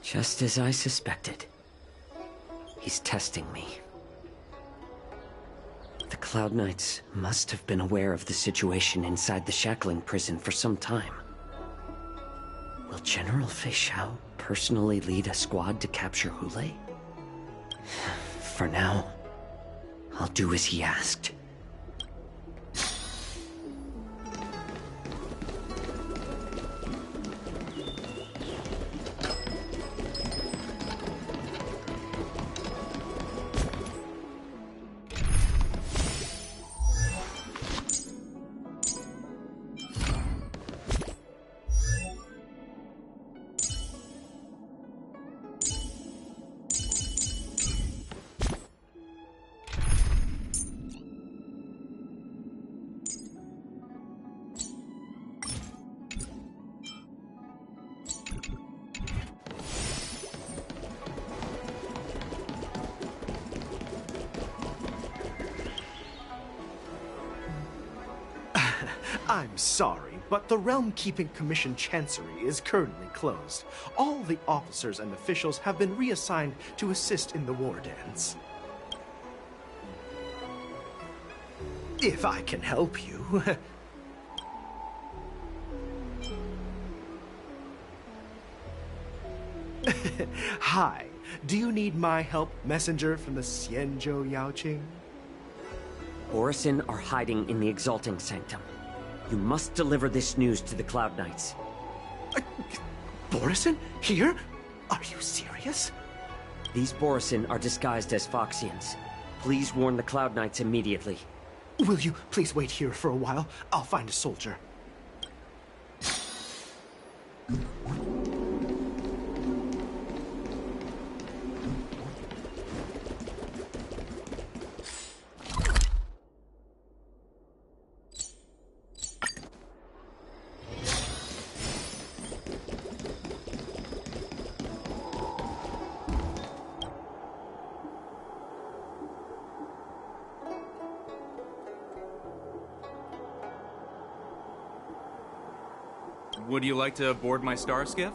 Just as I suspected. He's testing me. The Cloud Knights must have been aware of the situation inside the shackling prison for some time. Will General Fei Xiao personally lead a squad to capture Hule? For now, I'll do as he asked. I'm sorry, but the Realm Keeping Commission Chancery is currently closed. All the officers and officials have been reassigned to assist in the war dance. If I can help you. Hi, do you need my help, messenger from the Xianzhou Yaoqing? Borisin are hiding in the Exalting Sanctum. You must deliver this news to the Cloud Knights. Borisin? Here? Are you serious? These Borisin are disguised as Foxians. Please warn the Cloud Knights immediately. Will you please wait here for a while? I'll find a soldier. Would you like to board my star skiff?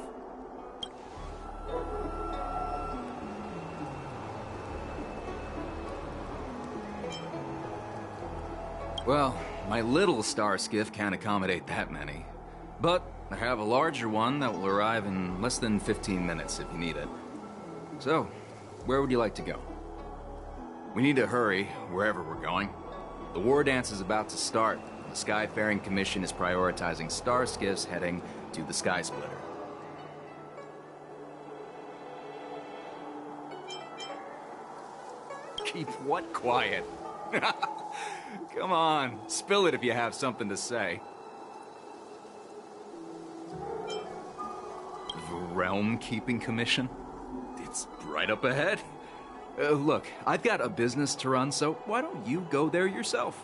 Well, my little star skiff can't accommodate that many. But I have a larger one that will arrive in less than 15 minutes if you need it. So, where would you like to go? We need to hurry, wherever we're going. The war dance is about to start. The Skyfaring Commission is prioritizing star skiffs heading to the Sky Splitter. Keep what quiet? Come on, spill it if you have something to say. The Realm Keeping Commission? It's right up ahead. Look, I've got a business to run, so why don't you go there yourself?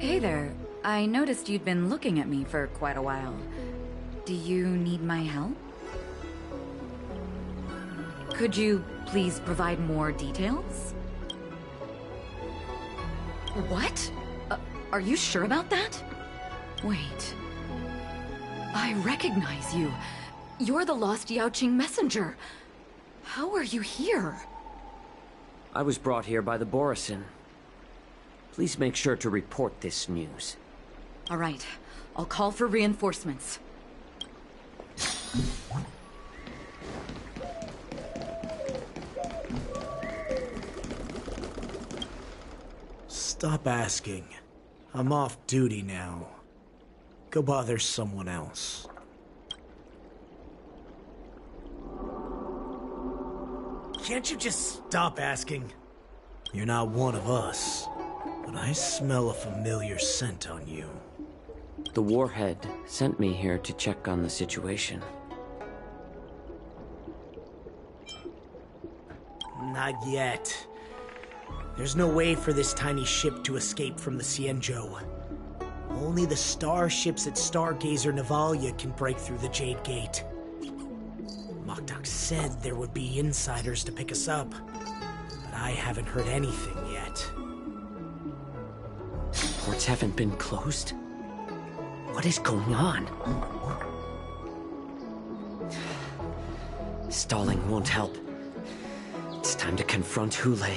Hey there. I noticed you'd been looking at me for quite a while. Do you need my help? Could you please provide more details? What? Are you sure about that? Wait. I recognize you. You're the lost Yaoqing messenger. How are you here? I was brought here by the Borisin. Please make sure to report this news. All right. I'll call for reinforcements. Stop asking. I'm off duty now. Go bother someone else. Can't you just stop asking? You're not one of us, but I smell a familiar scent on you. The Warhead sent me here to check on the situation. Not yet. There's no way for this tiny ship to escape from the Xianzhou. Only the starships at Stargazer Navalia can break through the Jade Gate. Moktok said there would be insiders to pick us up, but I haven't heard anything yet. Ports haven't been closed? What is going on? Stalling won't help. It's time to confront Hule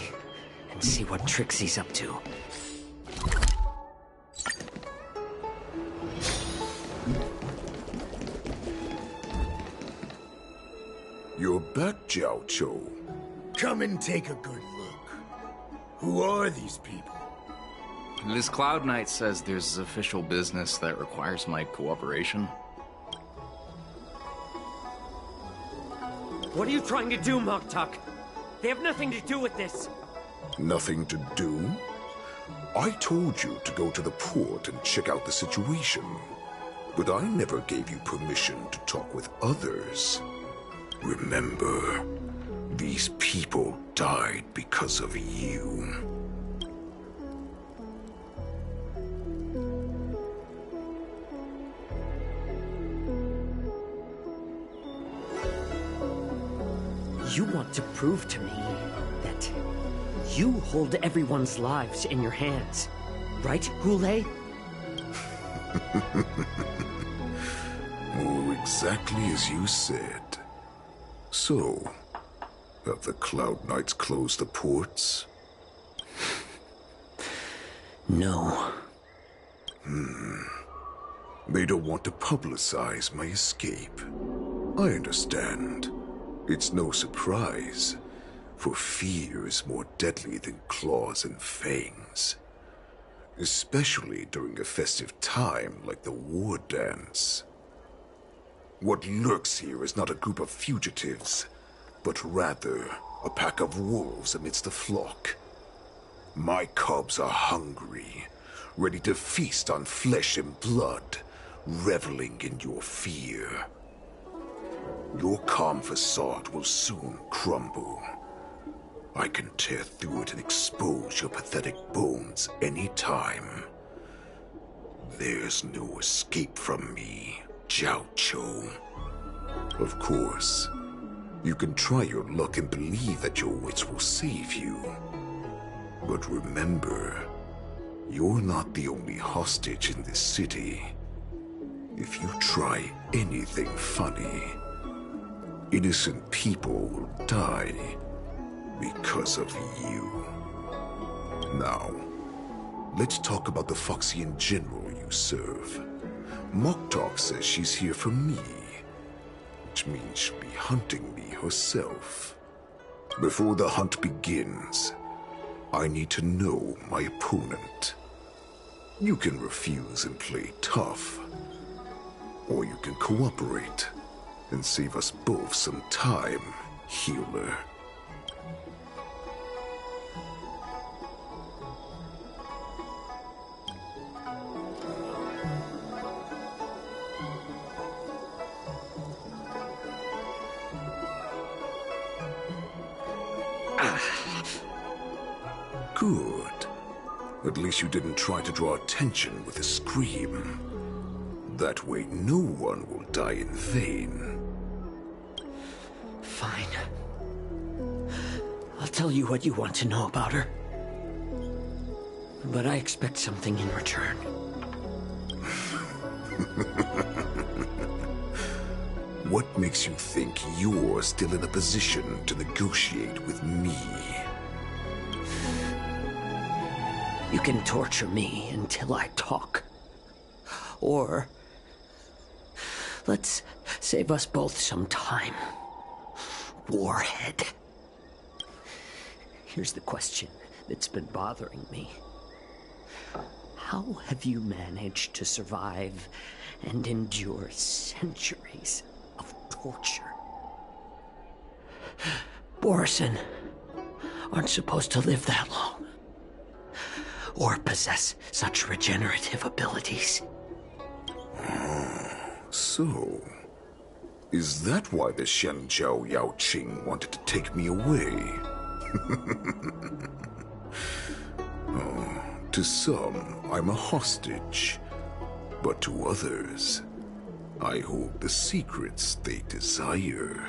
and see what tricks he's up to. You're back, Jiao Chou. Come and take a good look. Who are these people? This Cloud Knight says there's official business that requires my cooperation. What are you trying to do, Moktok? They have nothing to do with this. Nothing to do? I told you to go to the port and check out the situation. But I never gave you permission to talk with others. Remember, these people died because of you. You want to prove to me that you hold everyone's lives in your hands, right, Hule? Oh, exactly as you said. So, have the Cloud Knights closed the ports? No. They don't want to publicize my escape. I understand. It's no surprise, for fear is more deadly than claws and fangs. Especially during a festive time like the war dance. What lurks here is not a group of fugitives, but rather a pack of wolves amidst the flock. My cubs are hungry, ready to feast on flesh and blood, reveling in your fear. Your calm facade will soon crumble. I can tear through it and expose your pathetic bones any time. There's no escape from me, Jiaoqiu. Of course, you can try your luck and believe that your wits will save you. But remember, you're not the only hostage in this city. If you try anything funny, innocent people will die because of you. Now, let's talk about the Foxian general you serve. Moktok says she's here for me, which means she'll be hunting me herself. Before the hunt begins, I need to know my opponent. You can refuse and play tough, or you can cooperate and save us both some time, healer. Good. At least you didn't try to draw attention with a scream. That way no one will die in vain. Fine. I'll tell you what you want to know about her. But I expect something in return. What makes you think you're still in a position to negotiate with me? You can torture me until I talk. Or let's save us both some time. Warhead. Here's the question that's been bothering me. How have you managed to survive and endure centuries of torture? Borison aren't supposed to live that long, or possess such regenerative abilities. So, is that why the Shenjiao Yaoqing wanted to take me away? To some, I'm a hostage, but to others, I hold the secrets they desire.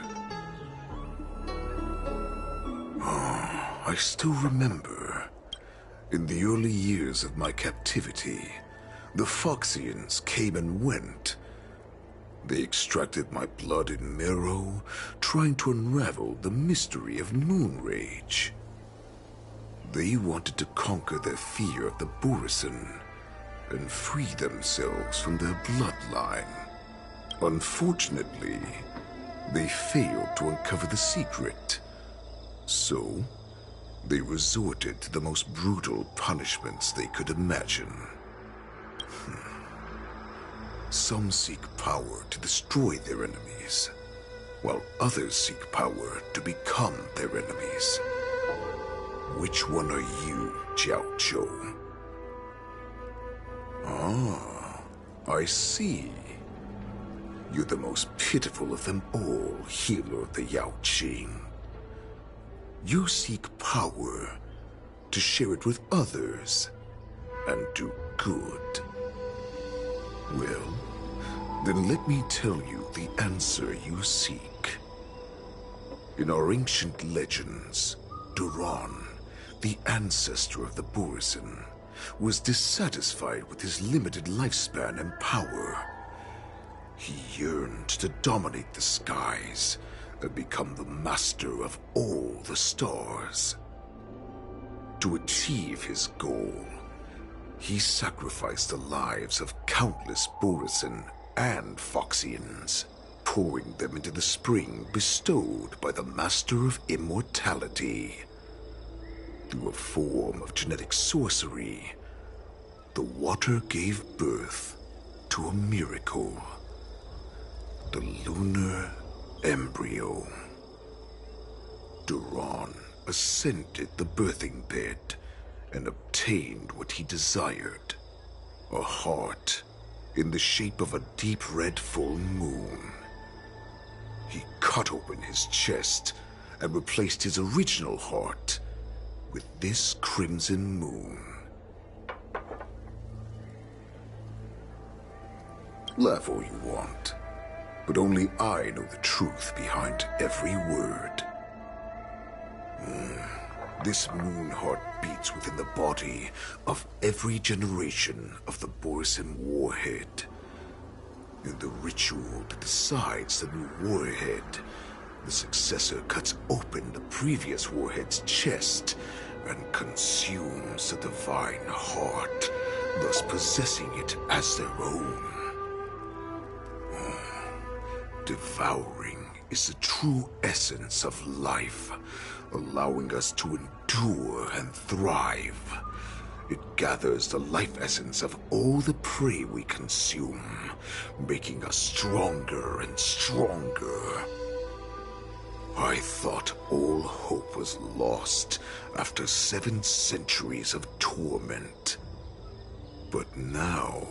I still remember, in the early years of my captivity, the Foxians came and went. They extracted my blood and marrow, trying to unravel the mystery of Moonrage. They wanted to conquer their fear of the Borison and free themselves from their bloodline. Unfortunately, they failed to uncover the secret. So, they resorted to the most brutal punishments they could imagine. Some seek power to destroy their enemies, while others seek power to become their enemies. Which one are you, Jiaoqiu? Ah, I see. You're the most pitiful of them all, healer of the Yaoqing. You seek power to share it with others and do good. Well, then let me tell you the answer you seek. In our ancient legends, Duran, the ancestor of the Borisin, was dissatisfied with his limited lifespan and power. He yearned to dominate the skies and become the master of all the stars. To achieve his goal, he sacrificed the lives of countless Borisin and Foxians, pouring them into the spring bestowed by the Master of Immortality. Through a form of genetic sorcery, the water gave birth to a miracle. The lunar embryo. Duran ascended the birthing bed and obtained what he desired. A heart in the shape of a deep red full moon. He cut open his chest and replaced his original heart with this crimson moon. Laugh all you want, but only I know the truth behind every word. This moon heart beats within the body of every generation of the Borisin warhead. In the ritual that decides the new warhead, the successor cuts open the previous warhead's chest and consumes the divine heart, thus possessing it as their own. Devouring is the true essence of life, allowing us to endure and thrive. It gathers the life essence of all the prey we consume, making us stronger and stronger. I thought all hope was lost after 7 centuries of torment. But now,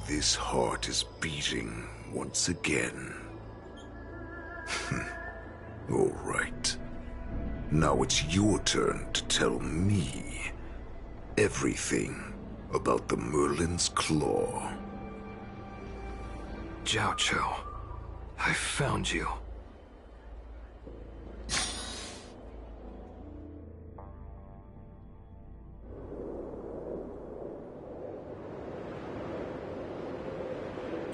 this heart is beating once again. All right. Now it's your turn to tell me everything about the Merlin's Claw. Jiao Chou, I found you.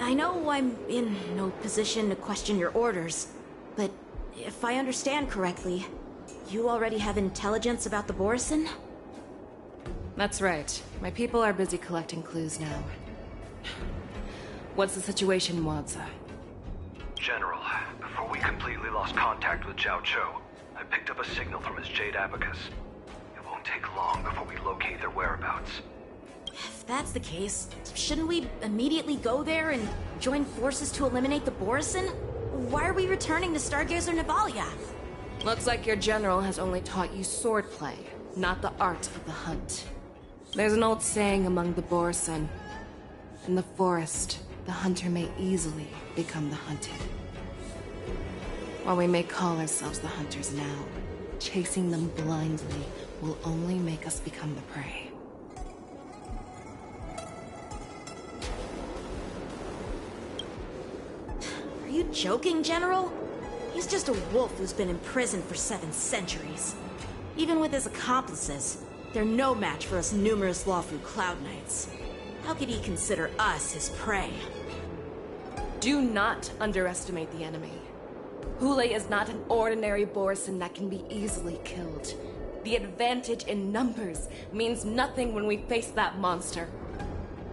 I know I'm in no position to question your orders, but if I understand correctly, you already have intelligence about the Borisin? That's right. My people are busy collecting clues now. What's the situation, Wadza? General, before we completely lost contact with Jiao Chou, I picked up a signal from his Jade Abacus. It won't take long before we locate their whereabouts. If that's the case, shouldn't we immediately go there and join forces to eliminate the Borisin? Why are we returning to Stargazer Navalia? Looks like your general has only taught you swordplay, not the art of the hunt. There's an old saying among the Borisin. In the forest, the hunter may easily become the hunted. While we may call ourselves the hunters now, chasing them blindly will only make us become the prey. Are you joking, General? He's just a wolf who's been in prison for 7 centuries. Even with his accomplices, they're no match for us numerous Lawfu Cloud Knights. How could he consider us his prey? Do not underestimate the enemy. Hule is not an ordinary Borisin that can be easily killed. The advantage in numbers means nothing when we face that monster.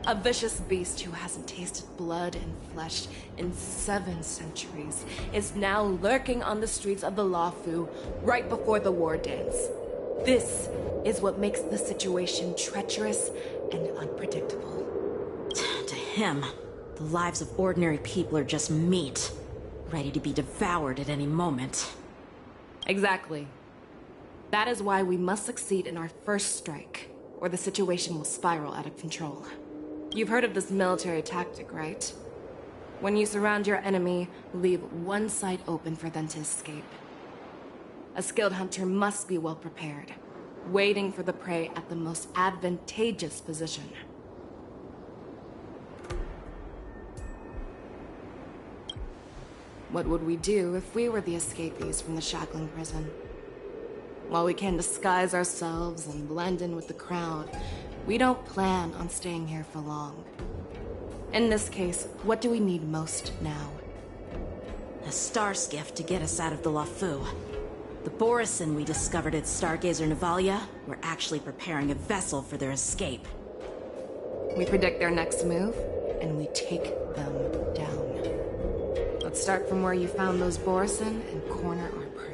A vicious beast who hasn't tasted blood and flesh in 7 centuries is now lurking on the streets of the Lawfu right before the war dance. This is what makes the situation treacherous and unpredictable. To him, the lives of ordinary people are just meat, ready to be devoured at any moment. Exactly. That is why we must succeed in our first strike, or the situation will spiral out of control. You've heard of this military tactic, right? When you surround your enemy, leave one side open for them to escape. A skilled hunter must be well prepared, waiting for the prey at the most advantageous position. What would we do if we were the escapees from the shackling prison? While we can disguise ourselves and blend in with the crowd, we don't plan on staying here for long. In this case, what do we need most now? A star skiff to get us out of the LaFu. The Borison we discovered at Stargazer Navalia were actually preparing a vessel for their escape. We predict their next move, and we take them down. Let's start from where you found those Borison and corner our prey.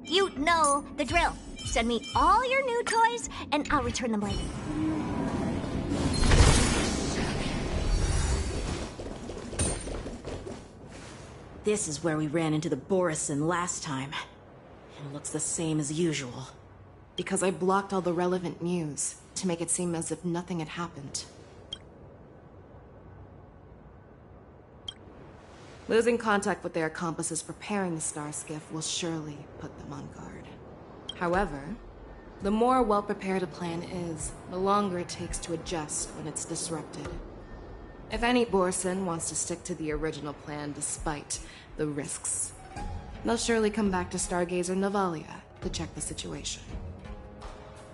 You know the drill. Send me all your new toys, and I'll return them later. This is where we ran into the Borison last time. It looks the same as usual. Because I blocked all the relevant news to make it seem as if nothing had happened. Losing contact with their accomplices preparing the star skiff will surely put them on guard. However, the more well-prepared a plan is, the longer it takes to adjust when it's disrupted. If any Borison wants to stick to the original plan despite the risks, they'll surely come back to Stargazer Navalia to check the situation.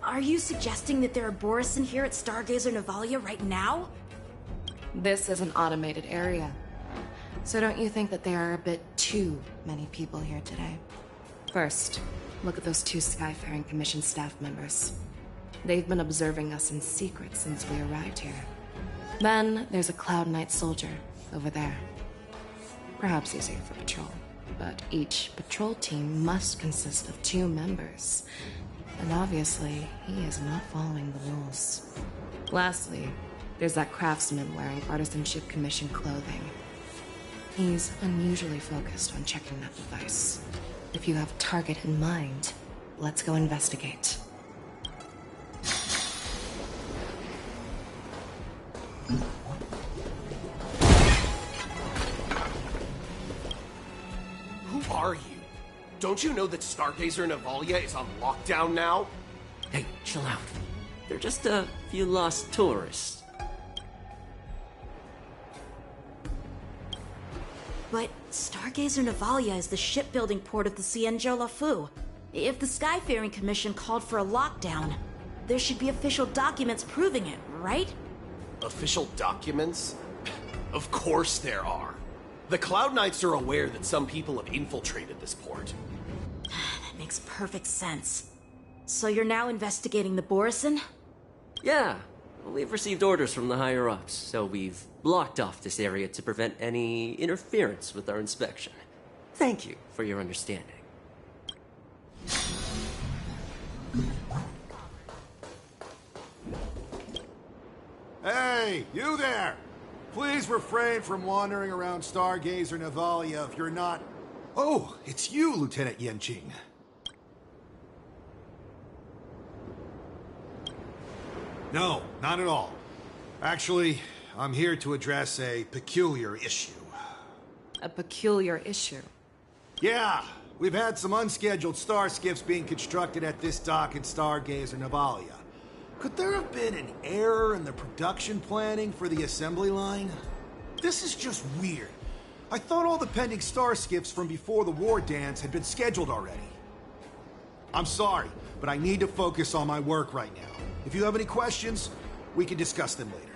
Are you suggesting that there are Borison here at Stargazer Navalia right now? This is an automated area. So don't you think that there are a bit too many people here today? First, look at those two Skyfaring Commission staff members. They've been observing us in secret since we arrived here. Then there's a Cloud Knight soldier over there. Perhaps he's here for patrol, but each patrol team must consist of 2 members. And obviously, he is not following the rules. Lastly, there's that craftsman wearing Artisanship Commission clothing. He's unusually focused on checking that device. If you have a target in mind, let's go investigate. Who are you? Don't you know that Stargazer Navalia is on lockdown now? Hey, chill out. They're just a few lost tourists. But Stargazer Navalia is the shipbuilding port of the Cienjo LaFu. If the Skyfaring Commission called for a lockdown, there should be official documents proving it, right? Official documents? Of course there are. The Cloud Knights are aware that some people have infiltrated this port. That makes perfect sense. So you're now investigating the Borison? Yeah, we've received orders from the higher-ups, so we've blocked off this area to prevent any interference with our inspection. Thank you for your understanding. Hey, you there! Please refrain from wandering around Stargazer Navalia if you're not... Oh, it's you, Lieutenant Yenqing. No, not at all. Actually, I'm here to address a peculiar issue. A peculiar issue? Yeah, we've had some unscheduled star skiffs being constructed at this dock in Stargazer Navalia. Could there have been an error in the production planning for the assembly line? This is just weird, I thought all the pending star skiffs from before the war dance had been scheduled already. I'm sorry, but I need to focus on my work right now. If you have any questions, we can discuss them later.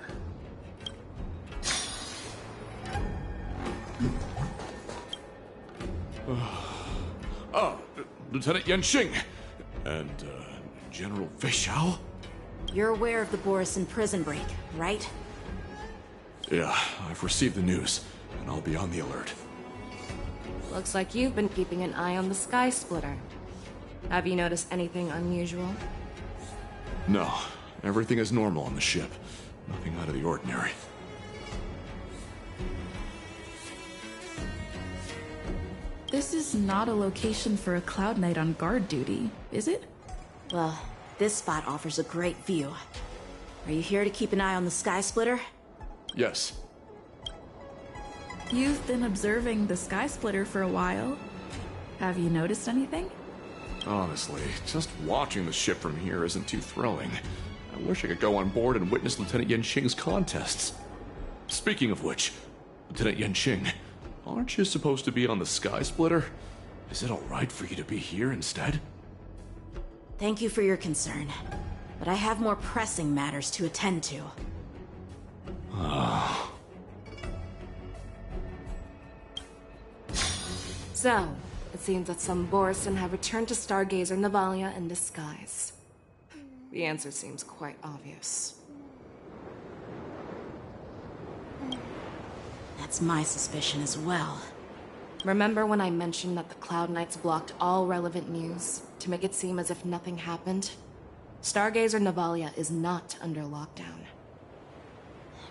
Lieutenant Yanxing and General Fei Xiao? You're aware of the Borison prison break, right? Yeah, I've received the news, and I'll be on the alert. Looks like you've been keeping an eye on the Sky Splitter. Have you noticed anything unusual? No, everything is normal on the ship. Nothing out of the ordinary. This is not a location for a Cloud Knight on guard duty, is it? Well, this spot offers a great view. Are you here to keep an eye on the Sky Splitter? Yes. You've been observing the Sky Splitter for a while. Have you noticed anything? Honestly, just watching the ship from here isn't too thrilling. I wish I could go on board and witness Lieutenant Yanxing's contests. Speaking of which, Lieutenant Yanxing, aren't you supposed to be on the Sky Splitter? Is it alright for you to be here instead? Thank you for your concern, but I have more pressing matters to attend to. So, it seems that some Borison have returned to Stargazer Navalia in disguise. The answer seems quite obvious. That's my suspicion as well. Remember when I mentioned that the Cloud Knights blocked all relevant news to make it seem as if nothing happened? Stargazer Navalia is not under lockdown.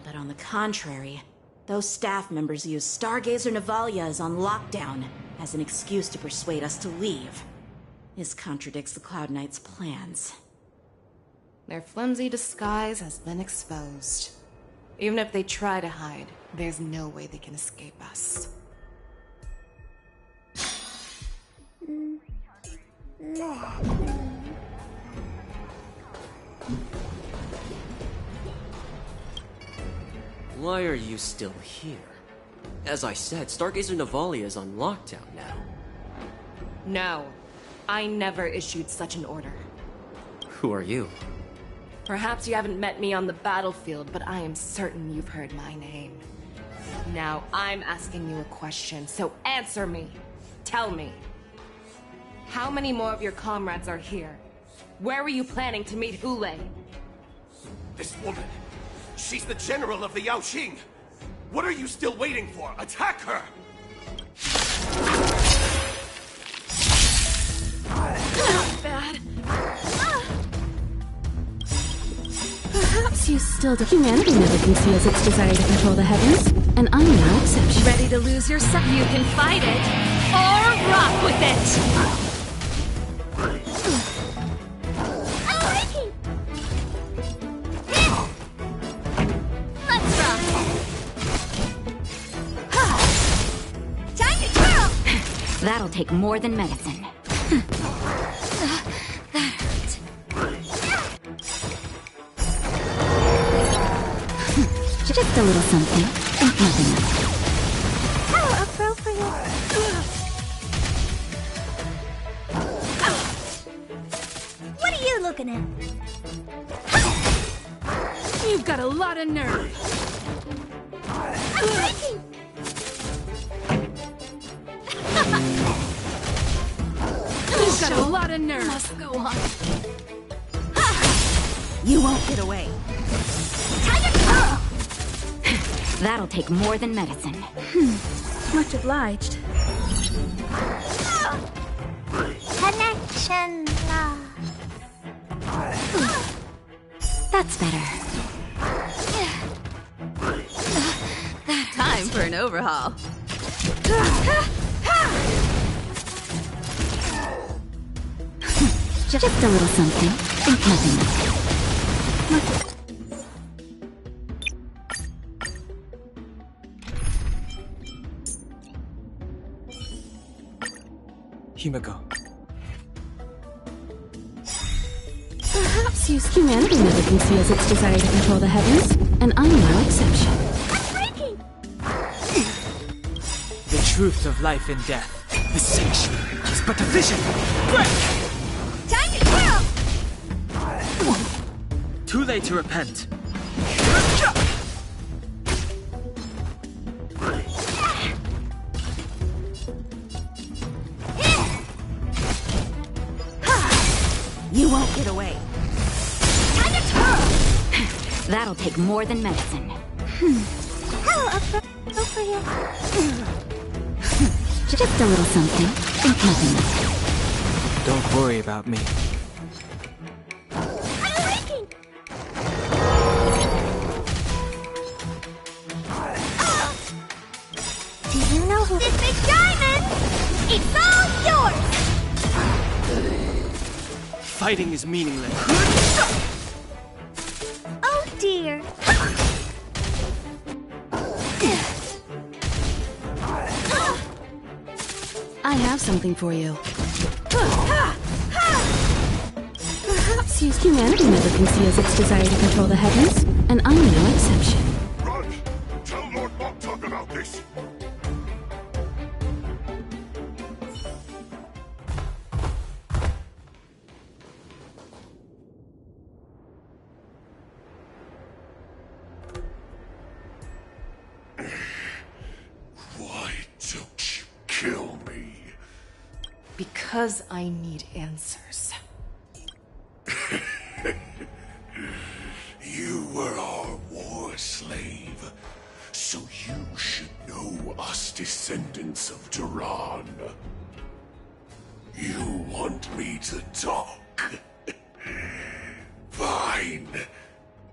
But on the contrary, those staff members use Stargazer Navalia is on lockdown as an excuse to persuade us to leave. This contradicts the Cloud Knights' plans. Their flimsy disguise has been exposed. Even if they try to hide, there's no way they can escape us. Why are you still here? As I said, Stargazer Navalia is on lockdown now. No, I never issued such an order. Who are you? Perhaps you haven't met me on the battlefield, but I am certain you've heard my name. Now I'm asking you a question, so answer me. Tell me. How many more of your comrades are here? Where were you planning to meet Hule? This woman, she's the general of the Yaoqing. What are you still waiting for? Attack her! Bad. Perhaps you still do. Humanity never conceals its desire to control the heavens, and I'm no exception. Ready to lose yourself? You can fight it, or rock with it! Let's rock! Time to twirl! That'll take more than medicine. Just a little something, and nothing else. How appropriate! What are you looking at? You've got a lot of nerve. I'm breaking! You've got a lot of nerve. Must go on. You won't get away. That'll take more than medicine. Much obliged. Connection lost. That's better. Time for an overhaul. Just a little something, and nothing else. Himeko. Perhaps humanity never conceals its desire to control the heavens, and I'm no exception. truth of life and death. The sanctuary is but a vision. Break! Time to twirl! Too late to repent. You won't get away. Time to twirl! That'll take more than medicine. Hello, go for you. Just a little something. Think nothing of it. Don't worry about me. I'm waking! Do you know who this big diamond? It's all yours! Fighting is meaningless. Oh dear. I have something for you. Perhaps humanity never conceals its desire to control the heavens, and I'm no exception. Run! Tell Lord Moktok about this! Why don't you kill me? Because I need answers. You were our war slave, so you should know us descendants of Duran. You want me to talk? Fine.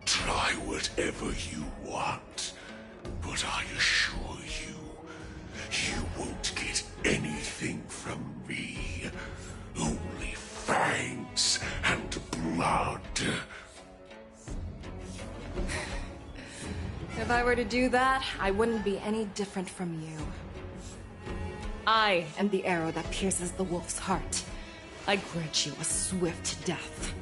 Try whatever you want, but I assure you, you won't get anything from me. Only fangs and blood. If I were to do that, I wouldn't be any different from you. I am the arrow that pierces the wolf's heart. I grant you a swift death.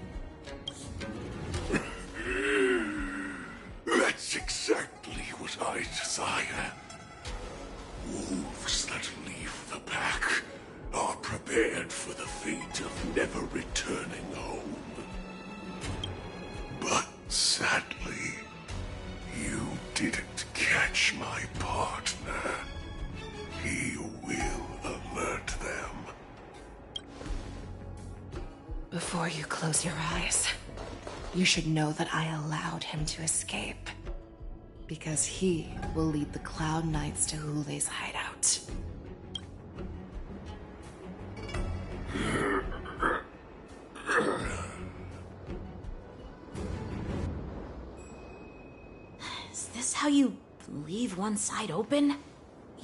That's exactly what I desire. Wolves that leave the pack are prepared for the fate of never returning home. But sadly, you didn't catch my partner. He will alert them. Before you close your eyes, you should know that I allowed him to escape. Because he will lead the Cloud Knights to Hule's hideout. Is this how you leave one side open?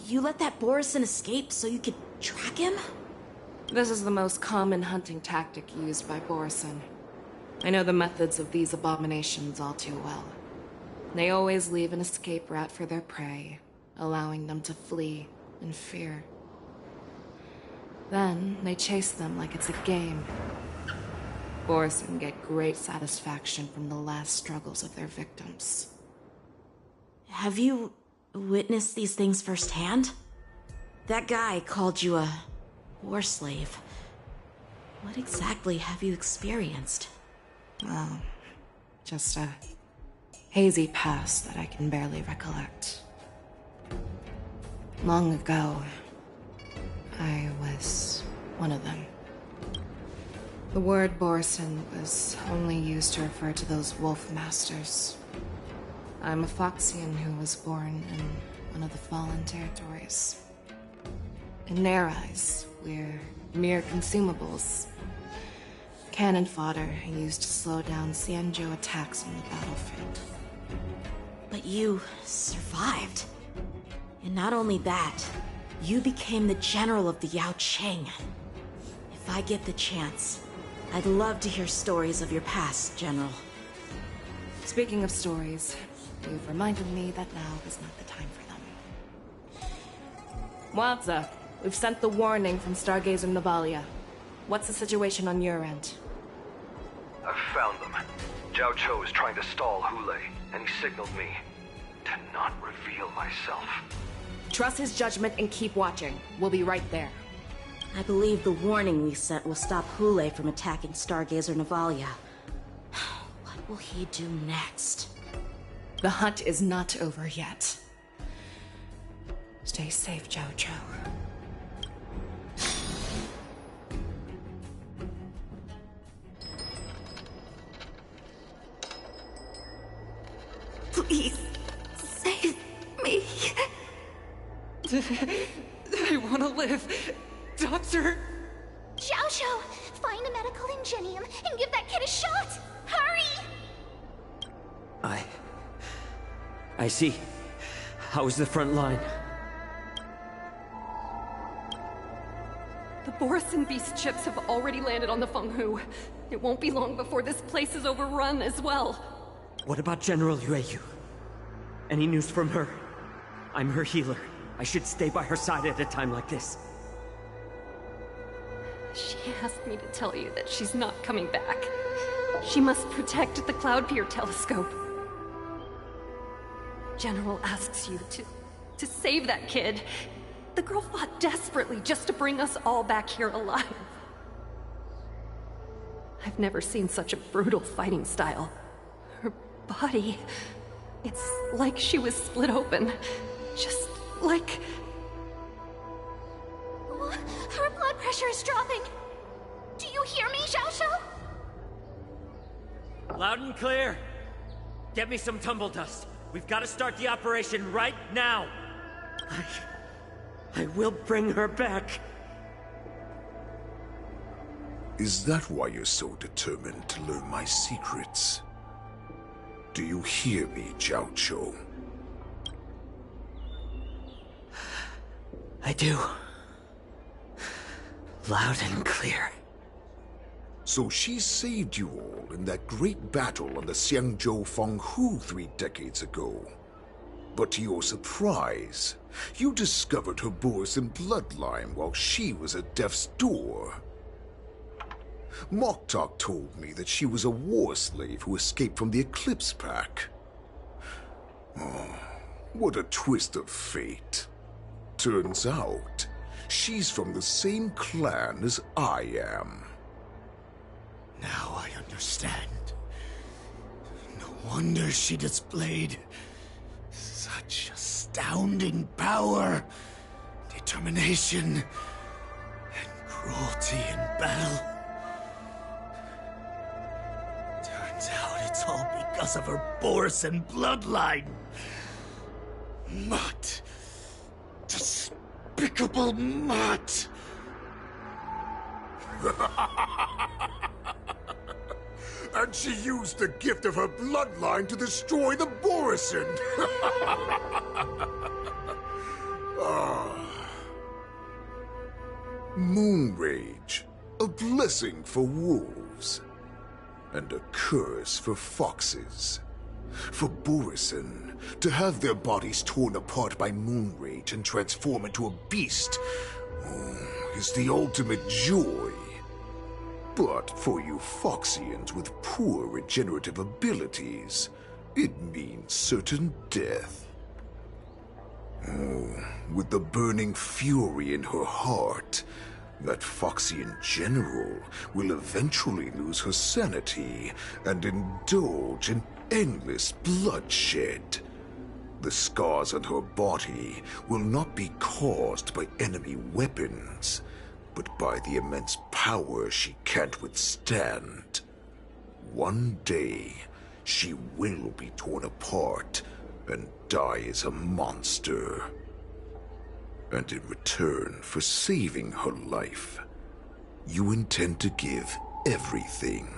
You let that Borison escape so you could track him? This is the most common hunting tactic used by Borison. I know the methods of these abominations all too well. They always leave an escape route for their prey, allowing them to flee in fear. Then, they chase them like it's a game. Borison get great satisfaction from the last struggles of their victims. Have you witnessed these things firsthand? That guy called you a war slave. What exactly have you experienced? Well, just a hazy past that I can barely recollect. Long ago, I was one of them. The word Borison was only used to refer to those wolf masters. I'm a Foxian who was born in one of the fallen territories. In their eyes, we're mere consumables. Cannon fodder used to slow down Xianzhou attacks on the battlefield. But you survived. And not only that, you became the general of the Yao Cheng. If I get the chance, I'd love to hear stories of your past, General. Speaking of stories, you've reminded me that now is not the time for them. Wadza, we've sent the warning from Stargazer Navalia. What's the situation on your end? I've found them. Zhao Cho is trying to stall Hule, and he signaled me to not reveal myself. Trust his judgment and keep watching. We'll be right there. I believe the warning we sent will stop Hule from attacking Stargazer Navalia. What will he do next? The hunt is not over yet. Stay safe, Zhao Zhou. Please, save me. I want to live. Doctor? Zhao Zhou, find a medical ingenium and give that kid a shot! Hurry! I see. How is the front line? The Borison Beast chips have already landed on the Fenghu. It won't be long before this place is overrun as well. What about General Yueyu? Any news from her? I'm her healer. I should stay by her side at a time like this. She asked me to tell you that she's not coming back. She must protect the Cloudpeer telescope. General asks you to save that kid. The girl fought desperately just to bring us all back here alive. I've never seen such a brutal fighting style. Her body... it's like she was split open. Just like... Her blood pressure is dropping. Do you hear me, Zhao Zhou? Loud and clear. Get me some tumble dust. We've got to start the operation right now. I will bring her back. Is that why you're so determined to learn my secrets? Do you hear me, Zhao Zhou? I do. Loud and clear. So she saved you all in that great battle on the Xiangzhou Fenghu 3 decades ago. But to your surprise, you discovered her Borison bloodline while she was at death's door. Moktok told me that she was a war slave who escaped from the Eclipse Pack. Oh, what a twist of fate. Turns out, she's from the same clan as I am. Now I understand. No wonder she displayed such astounding power, determination, and cruelty in battle. Turns out it's all because of her Borison bloodline. Mutt. Despicable mutt. And she used the gift of her bloodline to destroy the Borison! Moon Rage, a blessing for wolves, and a curse for foxes. For Borison, to have their bodies torn apart by Moon Rage and transform into a beast is the ultimate joy. But for you Foxians with poor regenerative abilities, it means certain death. Oh, with the burning fury in her heart, that Foxian general will eventually lose her sanity and indulge in endless bloodshed. The scars on her body will not be caused by enemy weapons, but by the immense power she can't withstand. One day, she will be torn apart and die as a monster. And in return for saving her life, you intend to give everything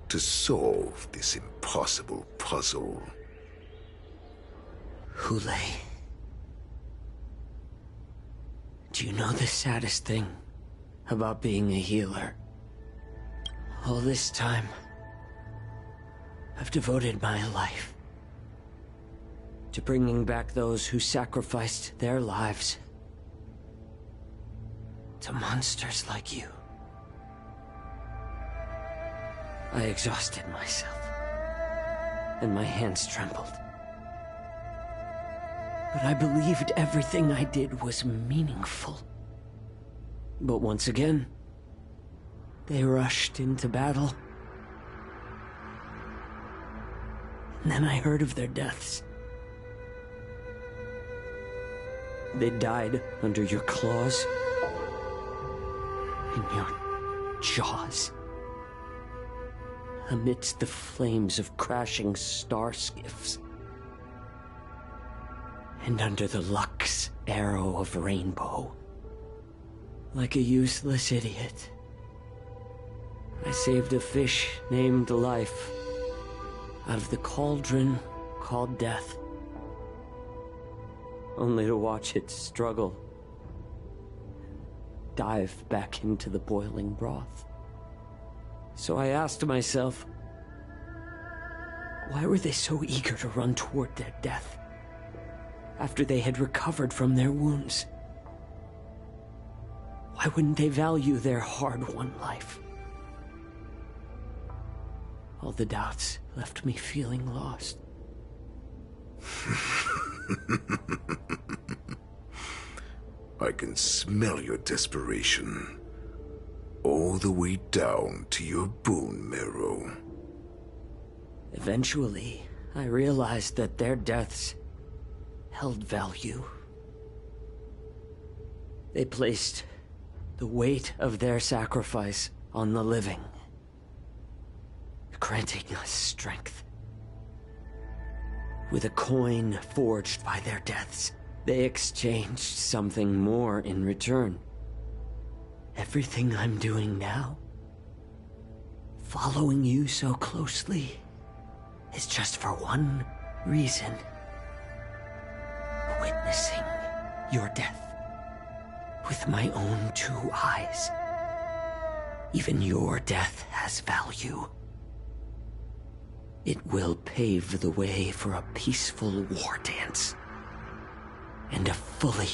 to solve this impossible puzzle. Hule. Do you know the saddest thing about being a healer? All this time, I've devoted my life to bringing back those who sacrificed their lives to monsters like you. I exhausted myself, and my hands trembled. but I believed everything I did was meaningful. But once again, they rushed into battle. And then I heard of their deaths. They died under your claws, in your jaws, amidst the flames of crashing star skiffs, and under the Lux arrow of rainbow. Like a useless idiot, I saved a fish named Life out of the cauldron called Death, only to watch it struggle, dive back into the boiling broth. So I asked myself, why were they so eager to run toward their death after they had recovered from their wounds? Why wouldn't they value their hard-won life? All the doubts left me feeling lost. I can smell your desperation, all the way down to your bone marrow. Eventually, I realized that their deaths held value. They placed the weight of their sacrifice on the living, granting us strength. With a coin forged by their deaths, they exchanged something more in return. Everything I'm doing now, following you so closely, is just for one reason: witnessing your death with my own two eyes. Even your death has value. It will pave the way for a peaceful war dance and a fully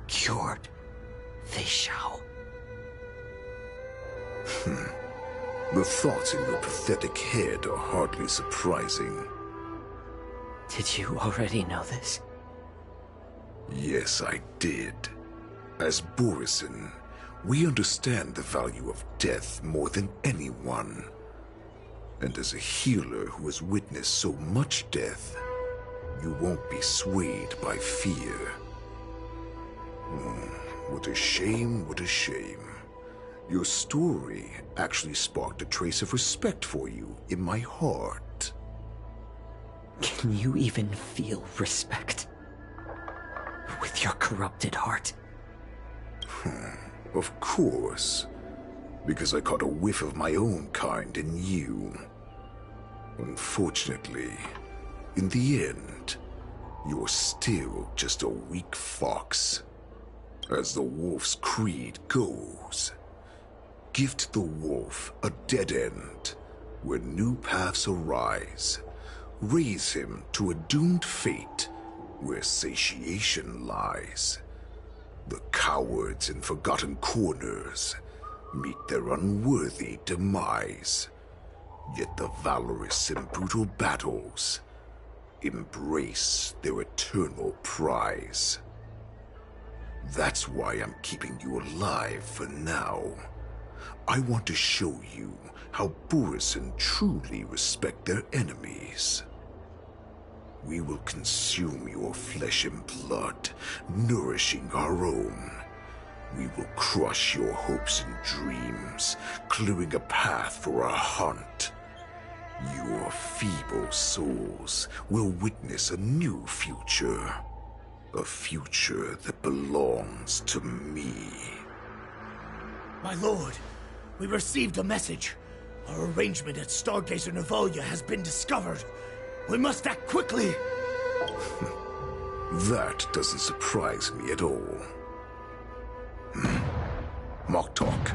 cured Fei Shao. The thoughts in your pathetic head are hardly surprising. Did you already know this? Yes, I did. As Borisin, we understand the value of death more than anyone. And as a healer who has witnessed so much death, you won't be swayed by fear. What a shame, what a shame. Your story actually sparked a trace of respect for you in my heart. Can you even feel respect with your corrupted heart? Of course. Because I caught a whiff of my own kind in you. Unfortunately, in the end, you're still just a weak fox. As the wolf's creed goes, gift the wolf a dead end where new paths arise. Raise him to a doomed fate where satiation lies. The cowards in forgotten corners meet their unworthy demise. Yet the valorous in brutal battles embrace their eternal prize. That's why I'm keeping you alive for now. I want to show you how Borisin truly respect their enemies. We will consume your flesh and blood, nourishing our own. We will crush your hopes and dreams, clearing a path for our hunt. Your feeble souls will witness a new future. A future that belongs to me. My lord, we received a message. Our arrangement at Stargazer Navalia has been discovered. We must act quickly. That doesn't surprise me at all. Moktok,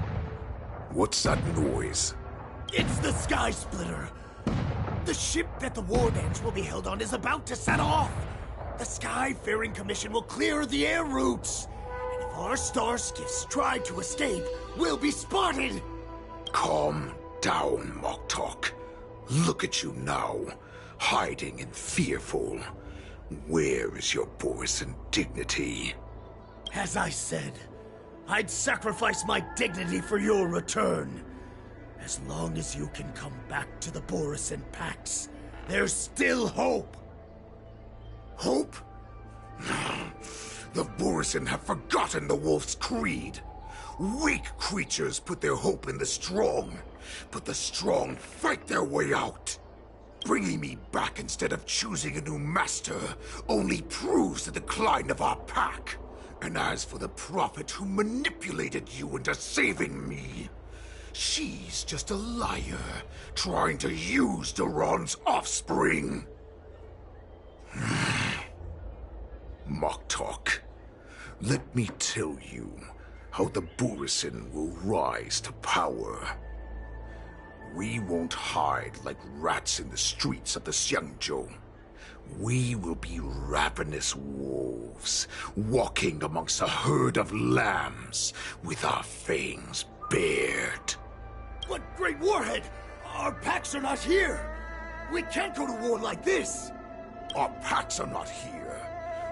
what's that noise? It's the Sky Splitter. The ship that the war dance will be held on is about to set off. The Skyfaring Commission will clear the air routes. And if our star skiffs try to escape, we'll be spotted. Calm down, Moktok. Look at you now, hiding and fearful. Where is your Borisin dignity? As I said, I'd sacrifice my dignity for your return. As long as you can come back to the Borisin Pax, there's still hope. Hope? The Borisin have forgotten the wolf's creed. Weak creatures put their hope in the strong, but the strong fight their way out. Bringing me back instead of choosing a new master only proves the decline of our pack. And as for the prophet who manipulated you into saving me, she's just a liar, trying to use Duran's offspring. Mock talk. Let me tell you how the Borisin will rise to power. We won't hide like rats in the streets of the Xiangzhou. We will be ravenous wolves, walking amongst a herd of lambs, with our fangs bared. But Great Warhead, our packs are not here. We can't go to war like this. Our packs are not here.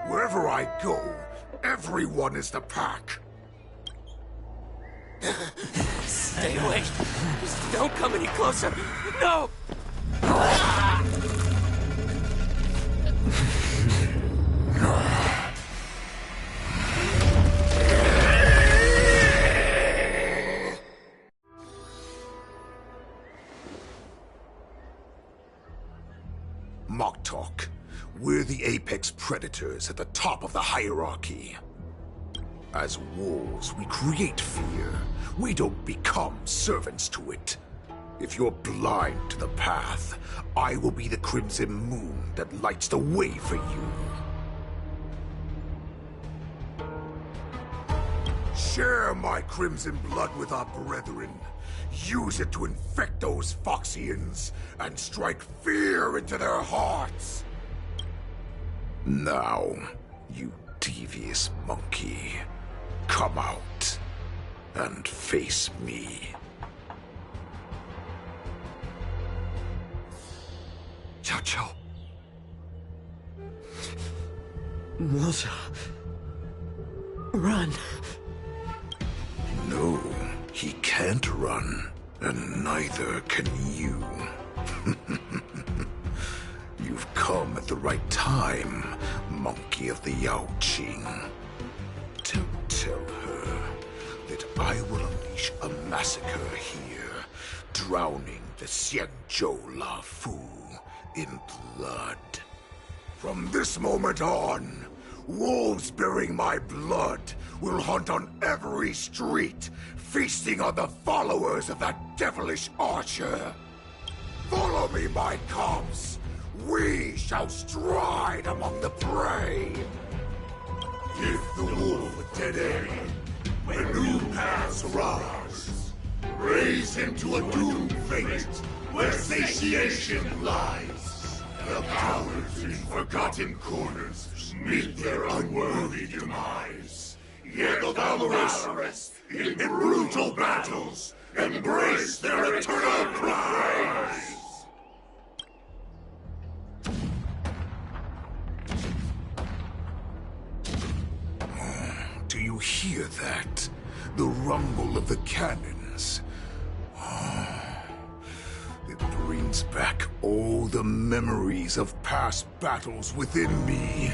Wherever I go, everyone is the pack. Stay away. Just don't come any closer. No! Mock talk. We're the apex predators at the top of the hierarchy. As wolves, we create fear. We don't become servants to it. If you're blind to the path, I will be the crimson moon that lights the way for you. Share my crimson blood with our brethren. Use it to infect those Foxians and strike fear into their hearts. Now, you devious monkey, come out and face me. Cao Cao. Moza. Run. No, he can't run, and neither can you. You've come at the right time, monkey of the Yaoqing. Don't tell her that I will unleash a massacre here, drowning the Xiangzhou La Fu in blood. From this moment on, wolves bearing my blood will hunt on every street, feasting on the followers of that devilish archer. Follow me, my cubs. We shall stride among the prey. If the wolf dead end, when new paths arise, raise him to a doomed fate where satiation lies. The cowards in forgotten corners meet their unworthy demise. Yet the valorous, in brutal battles, embrace their eternal prize. Do you hear that? The rumble of the cannons. It brings back all the memories of past battles within me.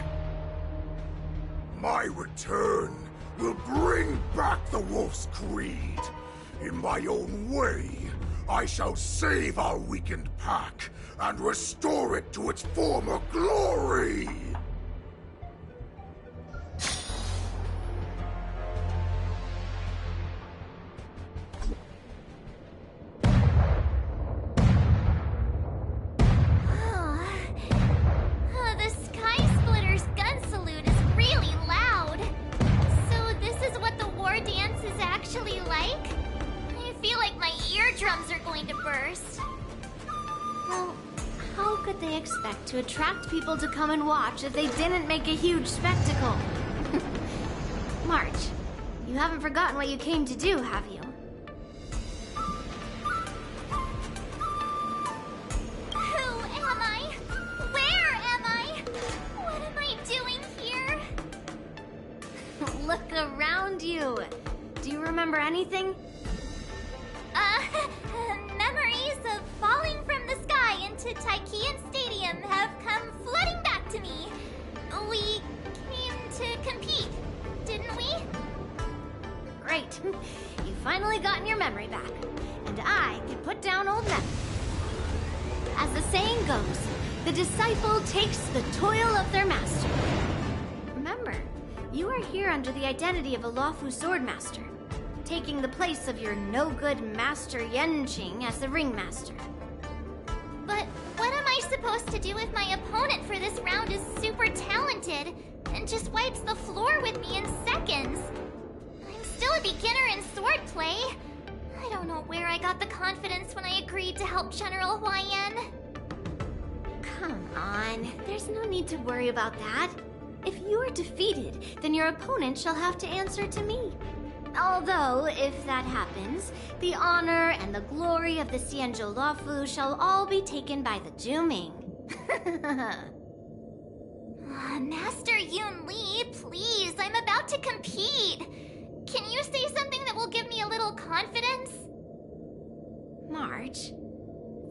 My return will bring back the Wolf's Creed. In my own way, I shall save our weakened pack and restore it to its former glory. To attract people to come and watch if they didn't make a huge spectacle. March, you haven't forgotten what you came to do, have you? Who am I? Where am I? What am anything? Memories of falling from the sky into Tykean Stadium have come flooding back to me. We came to compete, didn't we? Great. You finally gotten your memory back. And I can put down old memory. As the saying goes, the disciple takes the toil of their master. Remember, you are here under the identity of a lawful swordmaster, taking the place of your no-good master Yenqing as the ringmaster. But what am I supposed to do if my opponent for this round is super talented and just wipes the floor with me in seconds? I'm still a beginner in swordplay. I don't know where I got the confidence when I agreed to help General Huayan. Come on, there's no need to worry about that. If you are defeated, then your opponent shall have to answer to me. Although, if that happens, the honor and the glory of the Xianzhou Luofu shall all be taken by the Juming. Master Yun Li, please, I'm about to compete. Can you say something that will give me a little confidence? March,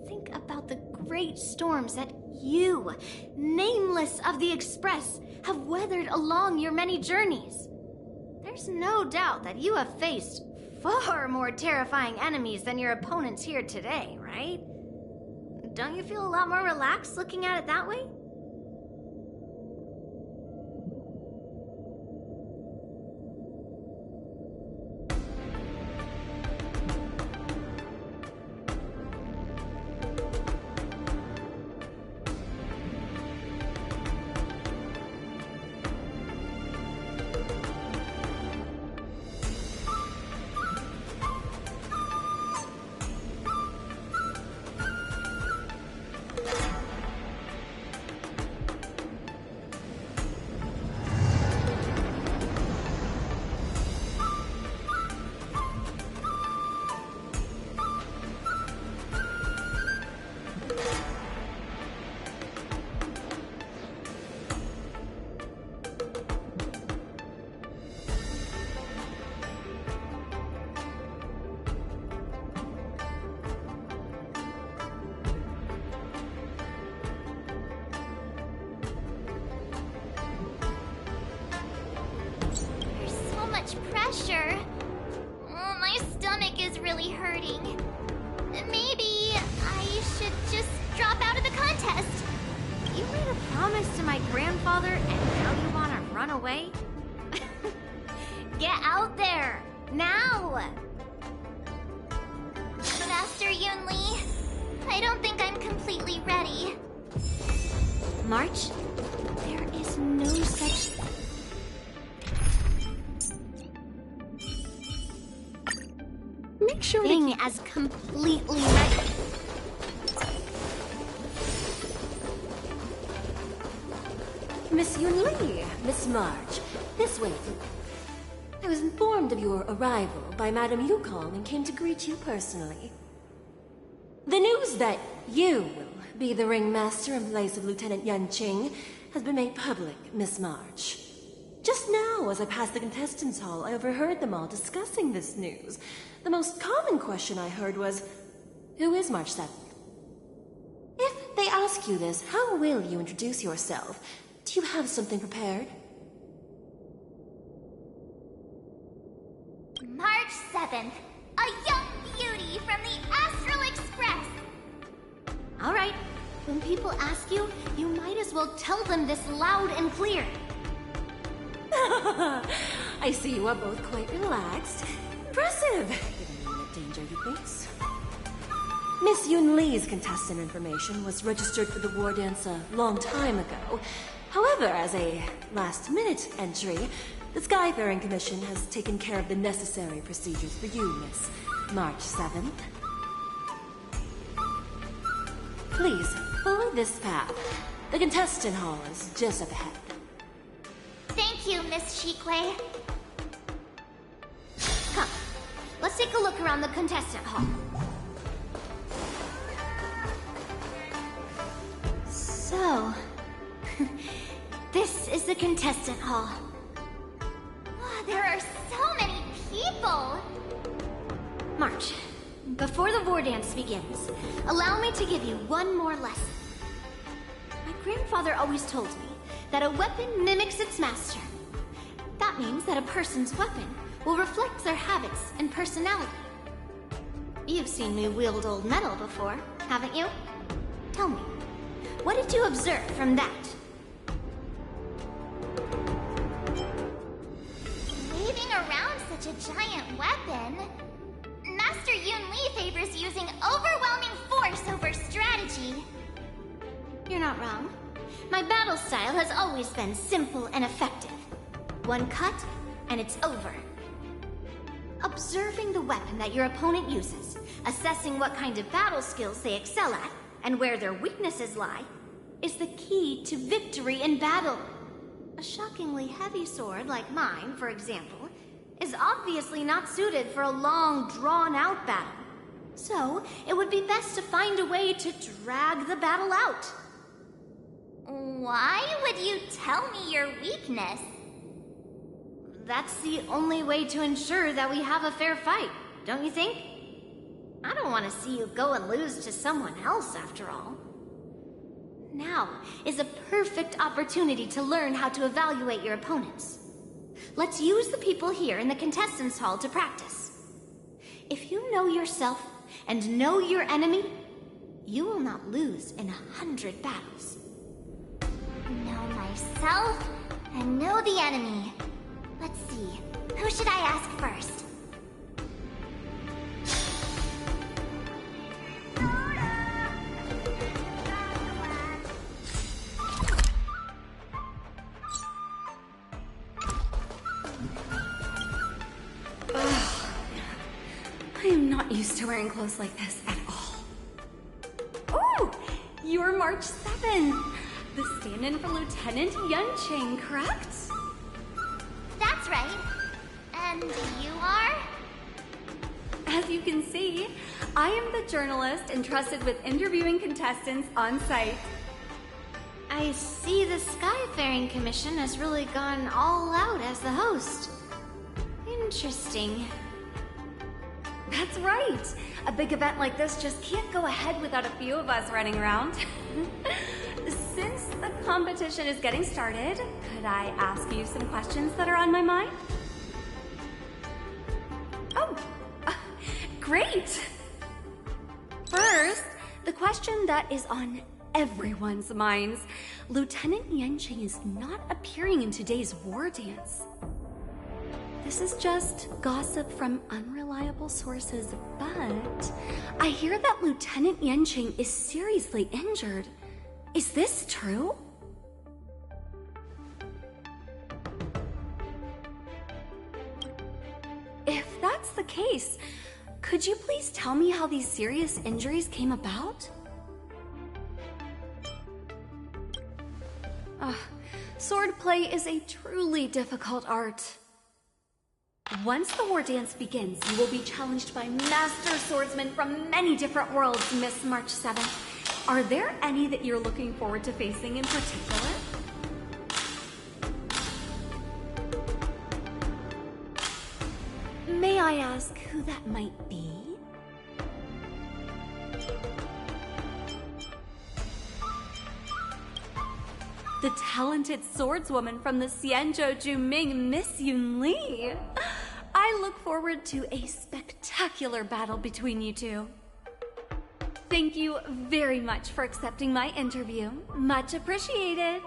think about the great storms that you, nameless of the Express, have weathered along your many journeys. There's no doubt that you have faced far more terrifying enemies than your opponents here today, right? Don't you feel a lot more relaxed looking at it that way? Pressure. Oh, my stomach is really hurting. Maybe I should just drop out of the contest. You made a promise to my grandfather and now you want to run away? Get out there, now! Master Yun Li, I don't think I'm completely ready. March, there is no such Make sure thing as completely ready. Miss Yun Li, Miss March, this way. I was informed of your arrival by Madame Yukong and came to greet you personally. The news that you will be the ringmaster in place of Lieutenant Yenqing has been made public, Miss March. Just now, as I passed the contestants' hall, I overheard them all discussing this news. The most common question I heard was, who is March 7th? If they ask you this, how will you introduce yourself? Do you have something prepared? March 7th, a young beauty from the Astral Express. All right, when people ask you, you might as well tell them this loud and clear. I see you are both quite relaxed. Impressive! Given the danger, he thinks. Miss Yun Li's contestant information was registered for the war dance a long time ago. However, as a last-minute entry, the Skyfaring Commission has taken care of the necessary procedures for you, Miss March 7th. Please, follow this path. The contestant hall is just up ahead. Thank you, Miss Shikwe. Come, let's take a look around the contestant hall. So, this is the contestant hall. There are so many people. March, before the war dance begins, allow me to give you one more lesson. My grandfather always told me that a weapon mimics its master. That means that a person's weapon will reflect their habits and personality. You've seen me wield old metal before, haven't you? Tell me, what did you observe from that? Waving around such a giant weapon, Master Yun Li favors using overwhelming force over strategy. You're not wrong. My battle style has always been simple and effective. One cut, and it's over. Observing the weapon that your opponent uses, assessing what kind of battle skills they excel at, and where their weaknesses lie, is the key to victory in battle. A shockingly heavy sword like mine, for example, is obviously not suited for a long, drawn-out battle. So, it would be best to find a way to drag the battle out. Why would you tell me your weakness? That's the only way to ensure that we have a fair fight, don't you think? I don't want to see you go and lose to someone else, after all. Now is a perfect opportunity to learn how to evaluate your opponents. Let's use the people here in the contestants' hall to practice. If you know yourself and know your enemy, you will not lose in 100 battles. Know myself and know the enemy. Let's see, who should I ask first? I am not used to wearing clothes like this at all. Ooh! You're March 7th! The stand-in for Lieutenant Yunqing, correct? That's right. And you are? As you can see, I am the journalist entrusted with interviewing contestants on site. I see the Skyfaring Commission has really gone all out as the host. Interesting. That's right. A big event like this just can't go ahead without a few of us running around. Since the competition is getting started, could I ask you some questions that are on my mind? Oh, great! First, the question that is on everyone's minds. Lieutenant Yunqing is not appearing in today's war dance. This is just gossip from unreliable sources, but I hear that Lieutenant Yunqing is seriously injured. Is this true? If that's the case, could you please tell me how these serious injuries came about? Swordplay is a truly difficult art. Once the war dance begins, you will be challenged by master swordsmen from many different worlds, Miss March 7th. Are there any that you're looking forward to facing in particular? May I ask who that might be? The talented swordswoman from the Xianzhou Juming, Miss Yun Li. I look forward to a spectacular battle between you two. Thank you very much for accepting my interview. Much appreciated.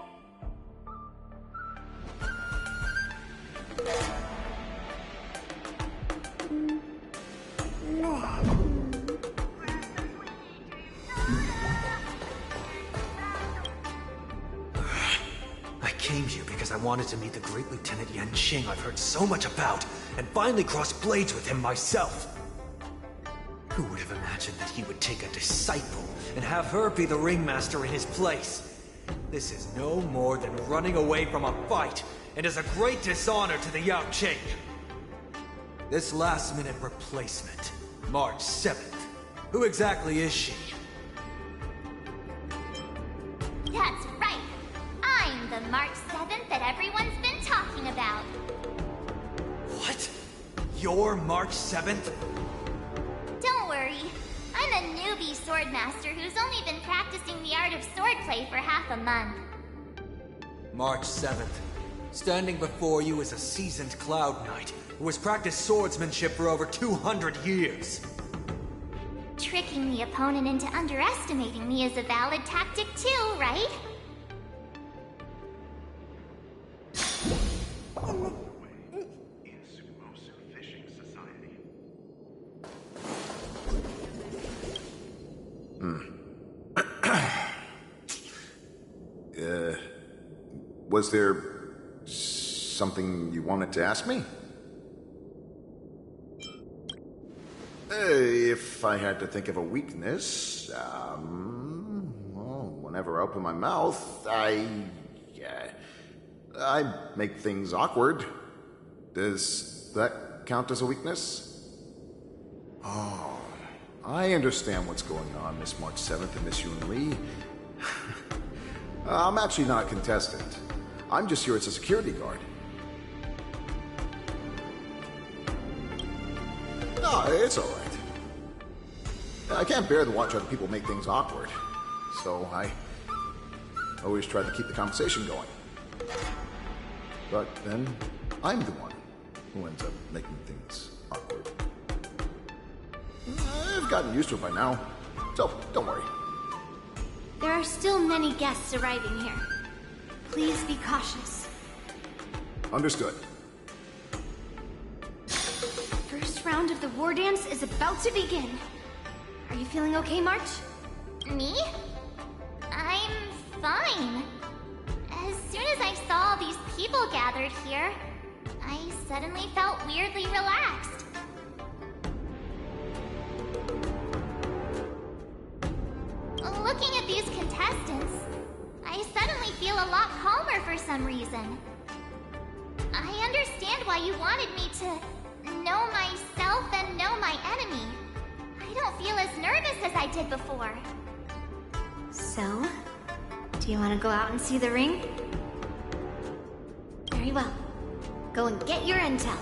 I came here because I wanted to meet the great Lieutenant Yunqing I've heard so much about, and finally cross blades with him myself. Who would have imagined that he would take a disciple and have her be the ringmaster in his place? This is no more than running away from a fight, and is a great dishonor to the Yaoqing. This last-minute replacement, March 7th, who exactly is she? That's right. I'm the March 7th that everyone's been talking about. What? You're March 7th? newbie swordmaster who's only been practicing the art of swordplay for half a month. March 7th. Standing before you is a seasoned Cloud Knight who has practiced swordsmanship for over 200 years. Tricking the opponent into underestimating me is a valid tactic too, right? Was there something you wanted to ask me? If I had to think of a weakness, well, whenever I open my mouth, I make things awkward. Does that count as a weakness? Oh, I understand what's going on, Miss March 7th and Miss Yun Li. I'm actually not a contestant. I'm just here as a security guard. No, it's all right. I can't bear to watch other people make things awkward, so I always try to keep the conversation going. But then I'm the one who ends up making things awkward. I've gotten used to it by now, so don't worry. There are still many guests arriving here. Please be cautious. Understood. First round of the war dance is about to begin. Are you feeling okay, March? Me? I'm fine. As soon as I saw all these people gathered here, I suddenly felt weirdly relaxed. Looking at these contestants, I suddenly feel a lot calmer for some reason. I understand why you wanted me to know myself and know my enemy. I don't feel as nervous as I did before. So, do you want to go out and see the ring? Very well. Go and get your intel.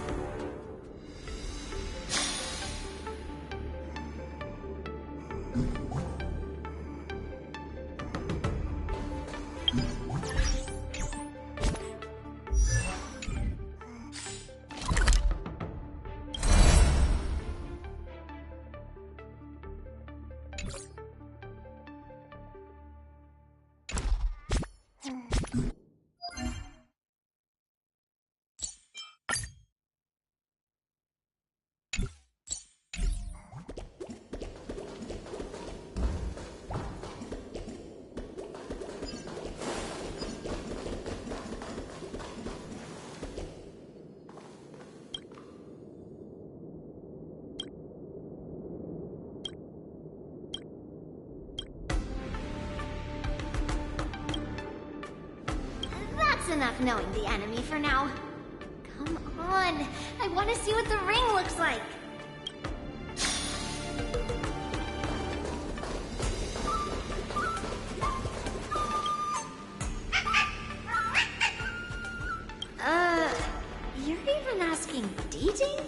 Enough knowing the enemy for now. Come on, I want to see what the ring looks like. You're even asking dating?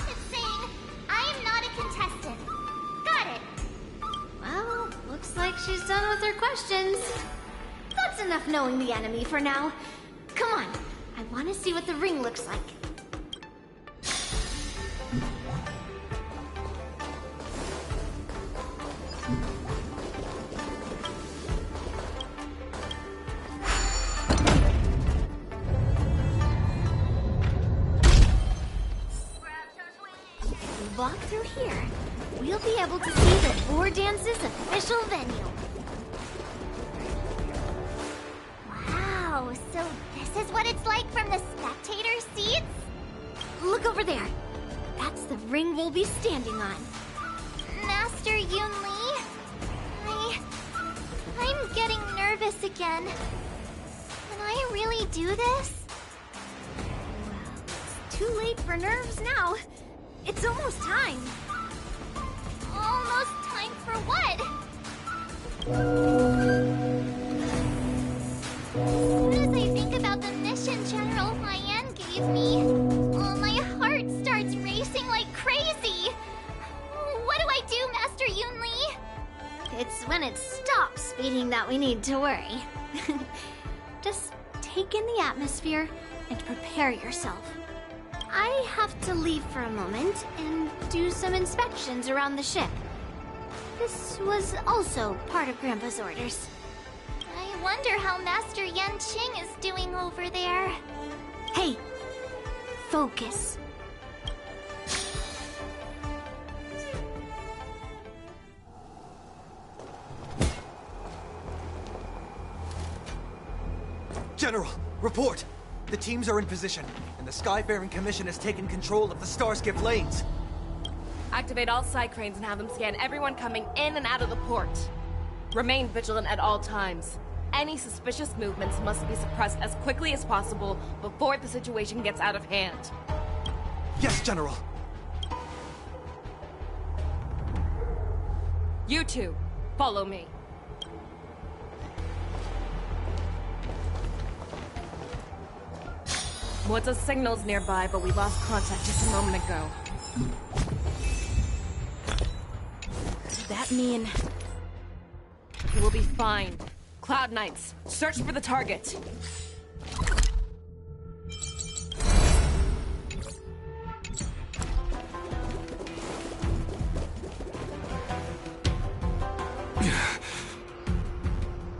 It's saying, I am not a contestant. Got it. Well, looks like she's done with her questions. That's enough knowing the enemy for now. Come on, I want to see what the ring looks like. Walk through here, we'll be able to see the War Dance's official venue. Wow, so this is what it's like from the spectator seats? Look over there. That's the ring we'll be standing on. Master Yun Li? I'm getting nervous again. Can I really do this? Well, it's too late for nerves now. It's almost time. Almost time for what? As soon as I think about the mission General Hyan gave me, my heart starts racing going like crazy! What do I do, Master Yunli? It's when it stops speeding that we need to worry. Just take in the atmosphere and prepare yourself. I have to leave for a moment and do some inspections around the ship. This was also part of Grandpa's orders. I wonder how Master Yanqing is doing over there. Hey, focus. General, report! The teams are in position, and the Skyfaring Commission has taken control of the Starskiff lanes. Activate all side cranes and have them scan everyone coming in and out of the port. Remain vigilant at all times. Any suspicious movements must be suppressed as quickly as possible before the situation gets out of hand. Yes, General. You two, follow me. Morta's signal's nearby, but we lost contact just a moment ago. Could that mean... You will be fine. Cloud Knights, search for the target.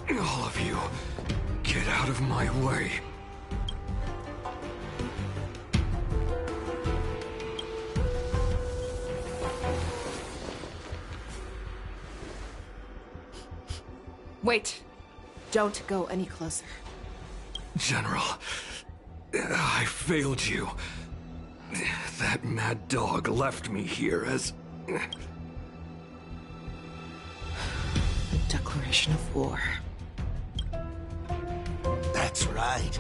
All of you, get out of my way. Wait. Don't go any closer. General, I failed you. That mad dog left me here as... Declaration of war. That's right.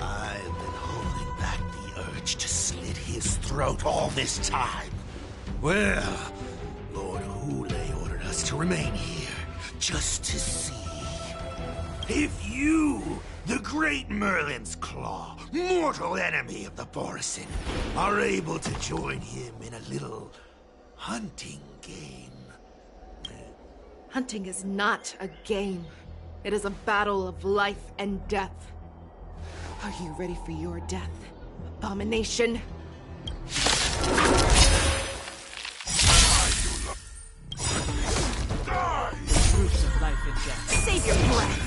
I've been holding back the urge to slit his throat all this time. Well, Lord Hule ordered us to remain here, just to see if you, the great Merlin's Claw, mortal enemy of the Borisin, are able to join him in a little hunting game. Hunting is not a game. It is a battle of life and death. Are you ready for your death, abomination? Roots of life and death. Save your breath.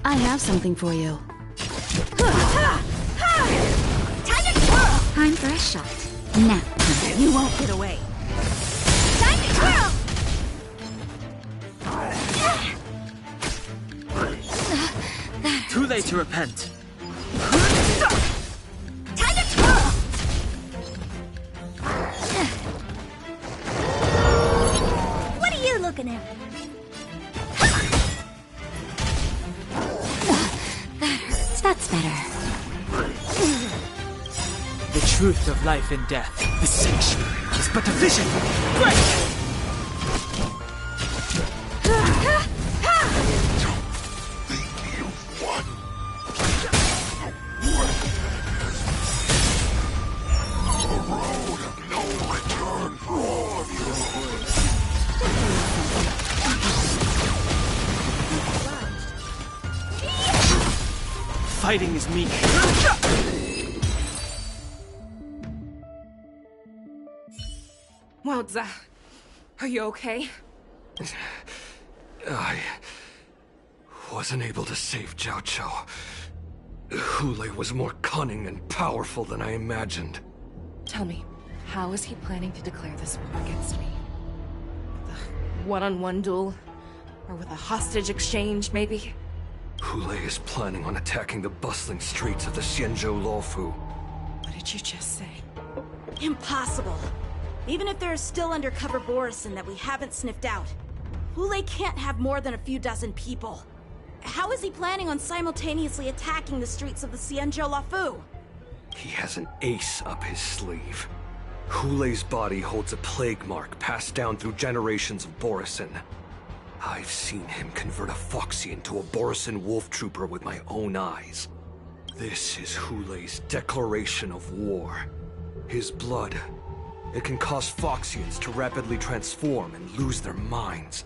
I have something for you. Time for a shot. Now, You won't get away. Time to twirl! Too late to repent. Time to twirl! What are you looking at? that hurts. That's better. The truth of life and death. The sanctuary is but a vision. Break! Fighting is meek. Wowza. Are you okay? I wasn't able to save Jiao Chou. Hule was more cunning and powerful than I imagined. Tell me, how is he planning to declare this war against me? With a one-on-one duel? Or with a hostage exchange, maybe? Hule is planning on attacking the bustling streets of the Xianzhou Luofu. What did you just say? Impossible. Even if there are still undercover Borisin that we haven't sniffed out, Hule can't have more than a few dozen people. How is he planning on simultaneously attacking the streets of the Xianzhou Luofu? He has an ace up his sleeve. Hulei's body holds a plague mark passed down through generations of Borisin. I've seen him convert a Foxian to a Borisin wolf trooper with my own eyes. This is Hulei's declaration of war. His blood, it can cause Foxians to rapidly transform and lose their minds.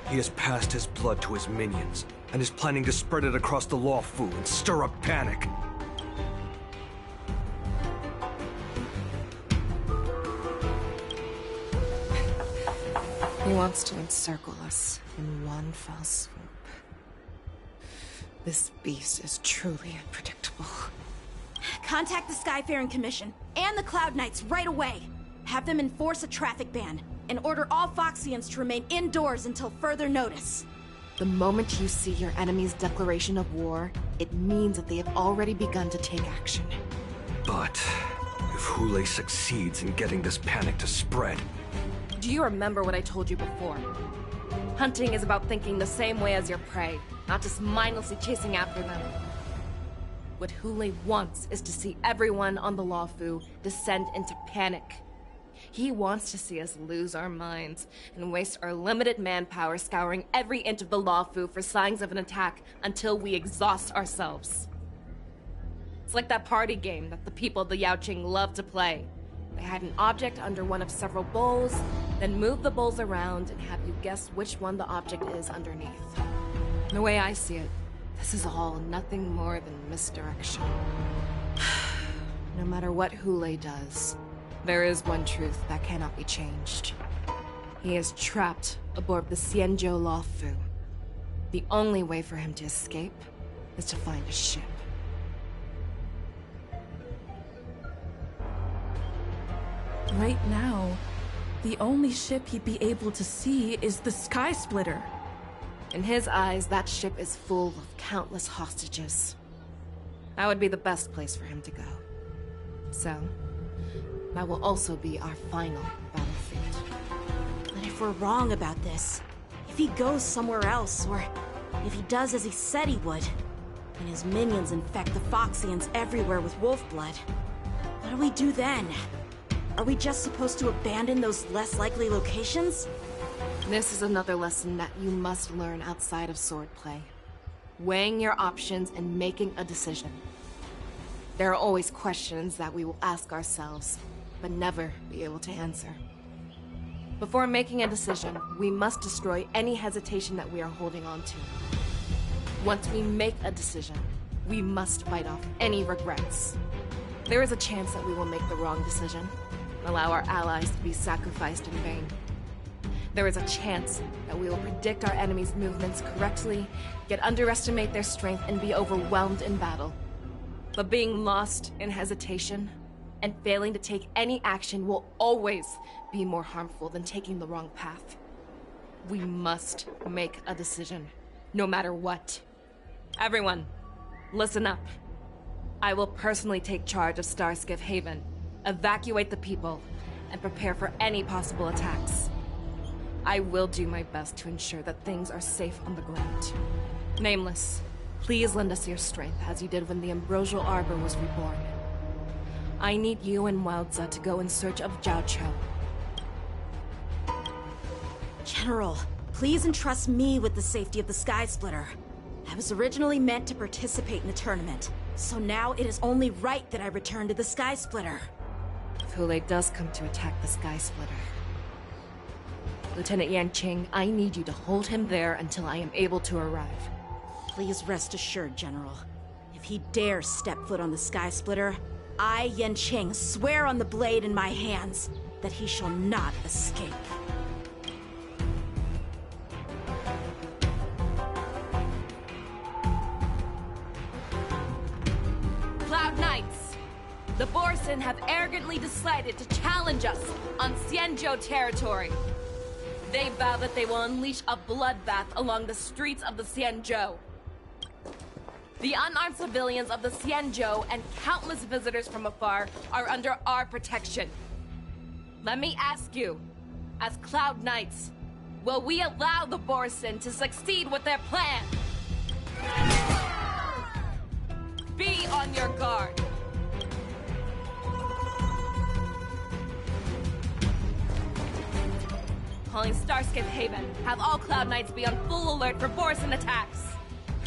He has passed his blood to his minions, and is planning to spread it across the Lawfu and stir up panic. He wants to encircle us in one fell swoop. This beast is truly unpredictable. Contact the Skyfaring Commission and the Cloud Knights right away. Have them enforce a traffic ban and order all Foxians to remain indoors until further notice. The moment you see your enemy's declaration of war, it means that they have already begun to take action. But if Hulei succeeds in getting this panic to spread... Do you remember what I told you before? Hunting is about thinking the same way as your prey, not just mindlessly chasing after them. What Hulei wants is to see everyone on the Lawfu descend into panic. He wants to see us lose our minds and waste our limited manpower scouring every inch of the Lawfu for signs of an attack until we exhaust ourselves. It's like that party game that the people of the Yaoqing love to play. They hide an object under one of several bowls, then move the bowls around and have you guess which one the object is underneath. The way I see it, this is all nothing more than misdirection. No matter what Hulei does, there is one truth that cannot be changed. He is trapped aboard the Xianzhou Lawfu. The only way for him to escape is to find a ship. Right now, the only ship he'd be able to see is the Sky Splitter. In his eyes, that ship is full of countless hostages. That would be the best place for him to go. So, that will also be our final battlefield. But if we're wrong about this, if he goes somewhere else, or if he does as he said he would, and his minions infect the Foxians everywhere with wolf blood, what do we do then? Are we just supposed to abandon those less likely locations? This is another lesson that you must learn outside of swordplay. Weighing your options and making a decision. There are always questions that we will ask ourselves, but never be able to answer. Before making a decision, we must destroy any hesitation that we are holding on to. Once we make a decision, we must fight off any regrets. There is a chance that we will make the wrong decision, allow our allies to be sacrificed in vain. There is a chance that we will predict our enemy's movements correctly, yet underestimate their strength and be overwhelmed in battle. But being lost in hesitation and failing to take any action will always be more harmful than taking the wrong path. We must make a decision, no matter what. Everyone, listen up. I will personally take charge of Starskiff Haven, evacuate the people, and prepare for any possible attacks. I will do my best to ensure that things are safe on the ground. Nameless, please lend us your strength as you did when the Ambrosial Arbor was reborn. I need you and Wildza to go in search of Zhao Cho. General, please entrust me with the safety of the Sky Splitter. I was originally meant to participate in the tournament, so now it is only right that I return to the Sky Splitter. If Hulei does come to attack the Sky Splitter, Lieutenant Yanqing, I need you to hold him there until I am able to arrive. Please rest assured, General. If he dares step foot on the Sky Splitter, I, Yanqing, swear on the blade in my hands that he shall not escape. Cloud Knights! The Borisin have arrogantly decided to challenge us on Xianzhou territory. They vow that they will unleash a bloodbath along the streets of the Xianzhou. The unarmed civilians of the Xianzhou and countless visitors from afar are under our protection. Let me ask you, as Cloud Knights, will we allow the Borisin to succeed with their plan? Be on your guard. calling Starskip Haven. Have all Cloud Knights be on full alert for Borson attacks.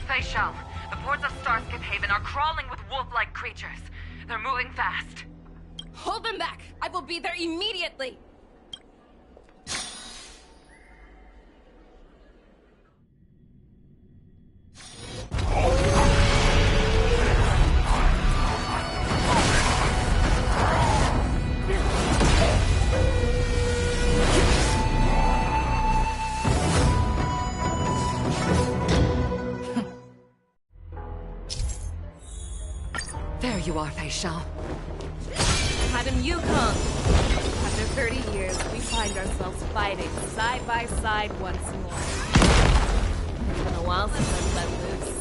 Faishal, the ports of Starskip Haven are crawling with wolf-like creatures. They're moving fast. Hold them back! I will be there immediately! There you are, Faishal. Madam Yukong! After 30 years, we find ourselves fighting side by side once more. It's been a while since I've let loose.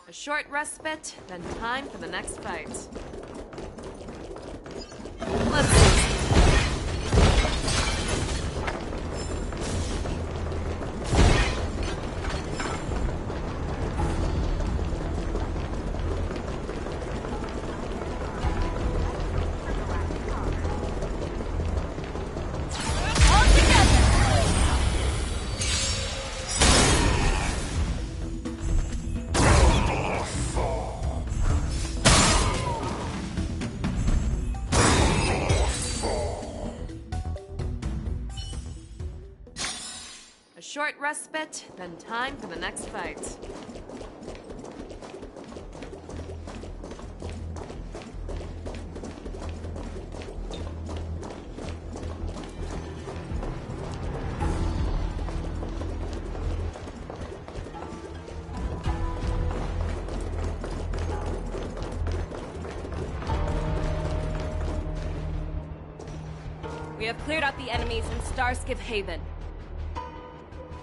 A short respite, then time for the next fight. Let's see. Short respite, then time for the next fight. We have cleared out the enemies in Starskip Haven.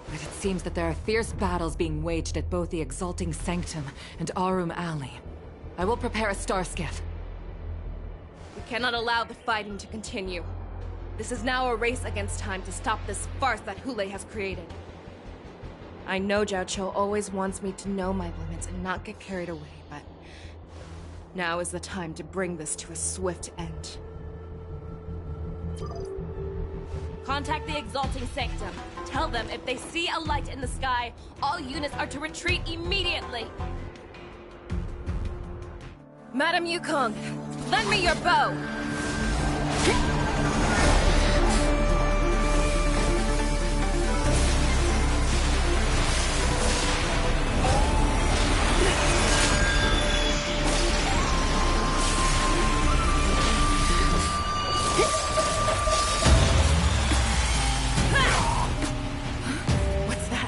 But it seems that there are fierce battles being waged at both the Exalting Sanctum and Arum Alley. I will prepare a Starskiff. We cannot allow the fighting to continue. This is now a race against time to stop this farce that Hule has created. I know Zhao Cho always wants me to know my limits and not get carried away, but now is the time to bring this to a swift end. Contact the Exalting Sanctum. Tell them if they see a light in the sky, all units are to retreat immediately. Madam Yukong, lend me your bow!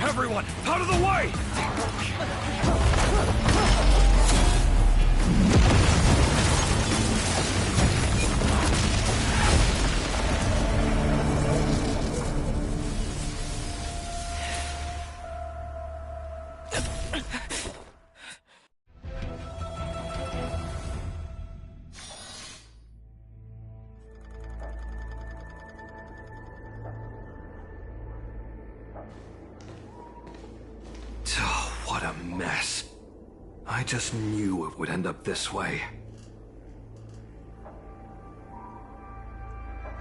Everyone, out of the way! What a mess. I just knew it would end up this way.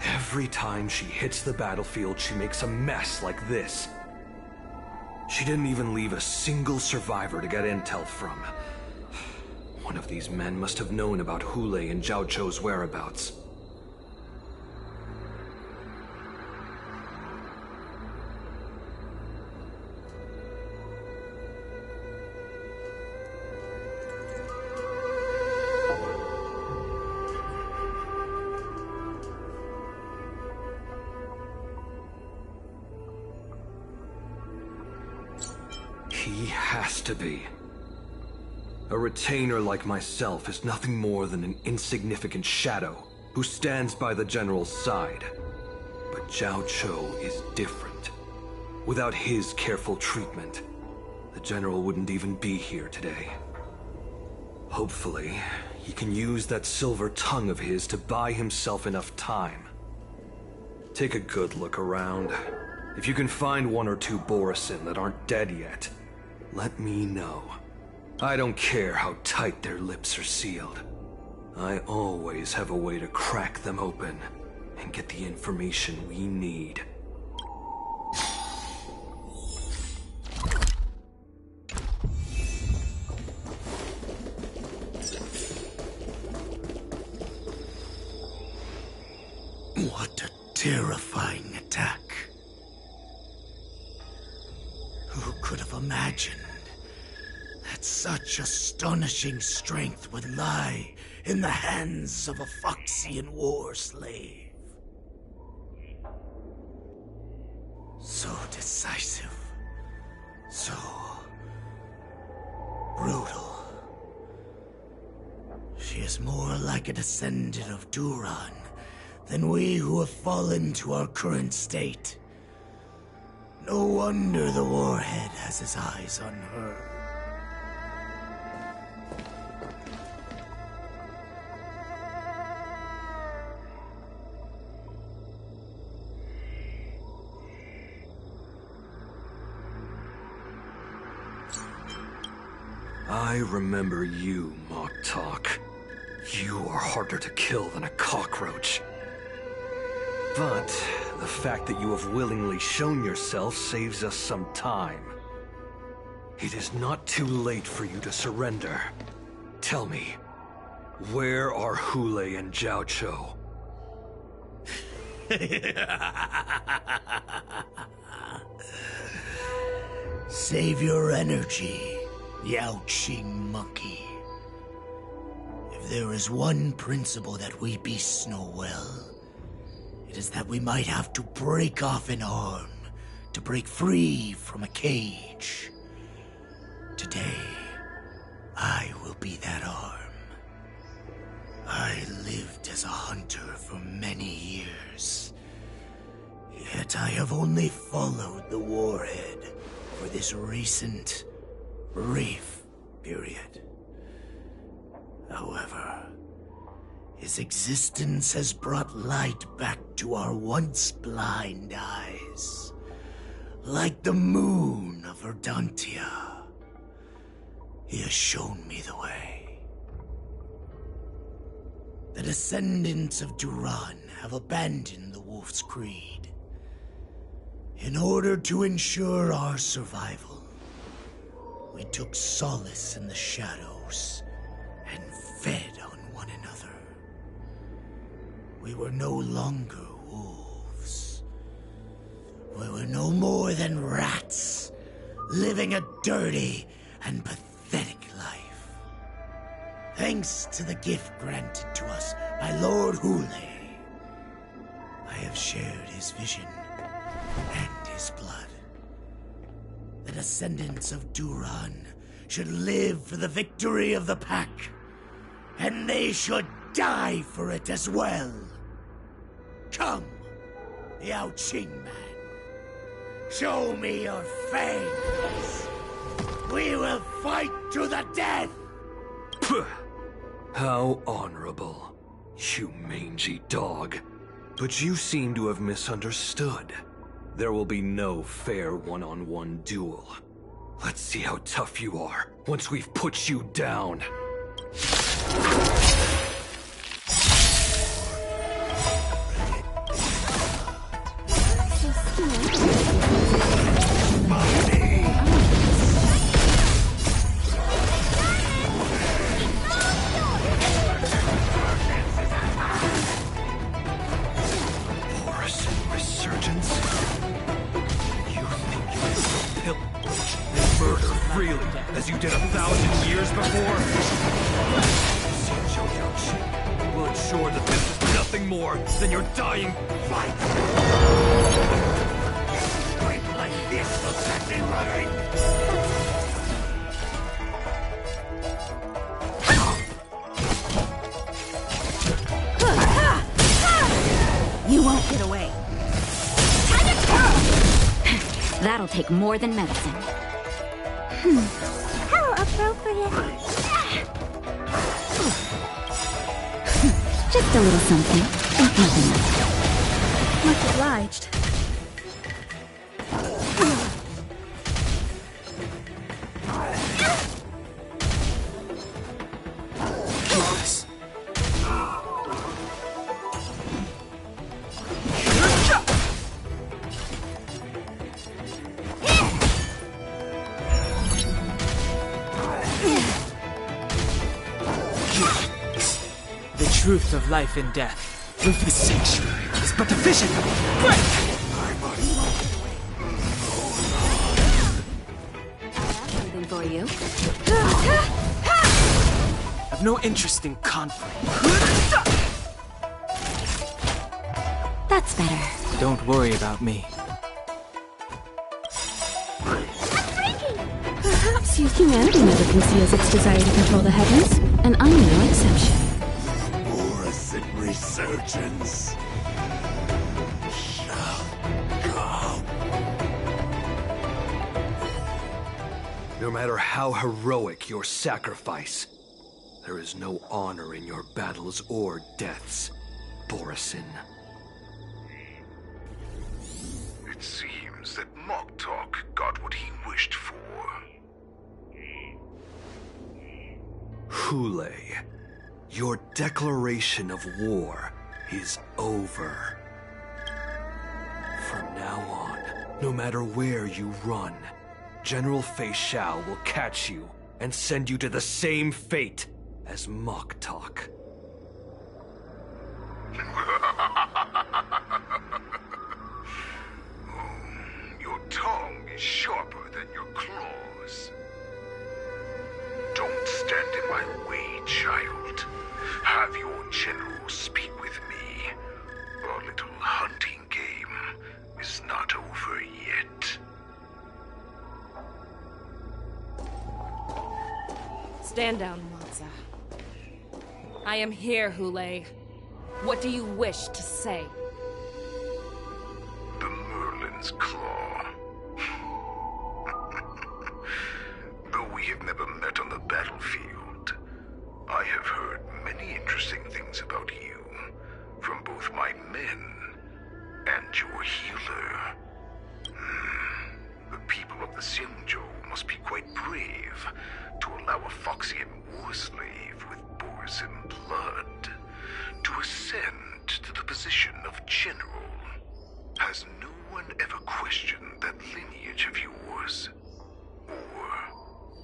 Every time she hits the battlefield, she makes a mess like this. She didn't even leave a single survivor to get intel from. One of these men must have known about Hule and Zhao Cho's whereabouts. He has to be. A retainer like myself is nothing more than an insignificant shadow who stands by the General's side. But Zhao Cho is different. Without his careful treatment, the General wouldn't even be here today. Hopefully, he can use that silver tongue of his to buy himself enough time. Take a good look around. If you can find one or two Borisin that aren't dead yet, let me know. I don't care how tight their lips are sealed. I always have a way to crack them open and get the information we need. What a terrifying attack. Who could have imagined that such astonishing strength would lie in the hands of a Foxian war slave? So decisive, so brutal. She is more like a descendant of Duran than we who have fallen to our current state. No wonder the Warhead has his eyes on her. I remember you, Mock Talk. You are harder to kill than a cockroach. But the fact that you have willingly shown yourself saves us some time. It is not too late for you to surrender. Tell me, where are Hule and Jiao Cho? Save your energy, Yaoqing monkey. If there is one principle that we beasts know well, it is that we might have to break off an arm to break free from a cage. Today, I will be that arm. I lived as a hunter for many years, yet I have only followed the Warhead for this recent, brief period. However, his existence has brought light back to our once blind eyes, like the moon of Verdantia. He has shown me the way. The descendants of Duran have abandoned the Wolf's Creed. In order to ensure our survival, we took solace in the shadows and fed on one another. We were no longer wolves. We were no more than rats, living a dirty and pathetic life. Thanks to the gift granted to us by Lord Hule, I have shared his vision and his blood. The descendants of Duran should live for the victory of the Pack, and they should die for it as well. Come, Yaoqing man. Show me your fangs. We will fight to the death! How honorable, you mangy dog. But you seem to have misunderstood. There will be no fair one-on-one duel. Let's see how tough you are once we've put you down. As you did 1,000 years before? We'll ensure that this is nothing more than your dying fight! Fight like this will set me right! You won't get away. That'll take more than medicine. How appropriate. Just a little something. Nothing else. Much obliged. truth of life and death. The sanctuary is but a vision. Break! Something for you. I've no interest in conflict. That's better. Don't worry about me. Perhaps humanity never conceals its desire to control the heavens, and I'm no exception. Morrison resurgence shall come. No matter how heroic your sacrifice, there is no honor in your battles or deaths, Borison. It seems that Moktok got what he wished for. Hule, your declaration of war is over. From now on, no matter where you run, General Fei Shao will catch you and send you to the same fate as Moktok. Your tongue is sharper than your claws. Don't stand in my way, child. Have your general speak with me. Our little hunting game is not over yet. Stand down, Monza. I am here, Hule. What do you wish to say? The Merlin's Claw. Though we have never met on the battlefield, I have heard many interesting things about you from both my men and your healer. The people of the Xianzhou must be quite brave to allow a Foxian war slave with Borison blood to ascend to the position of general. Has no one ever questioned that lineage of yours? Or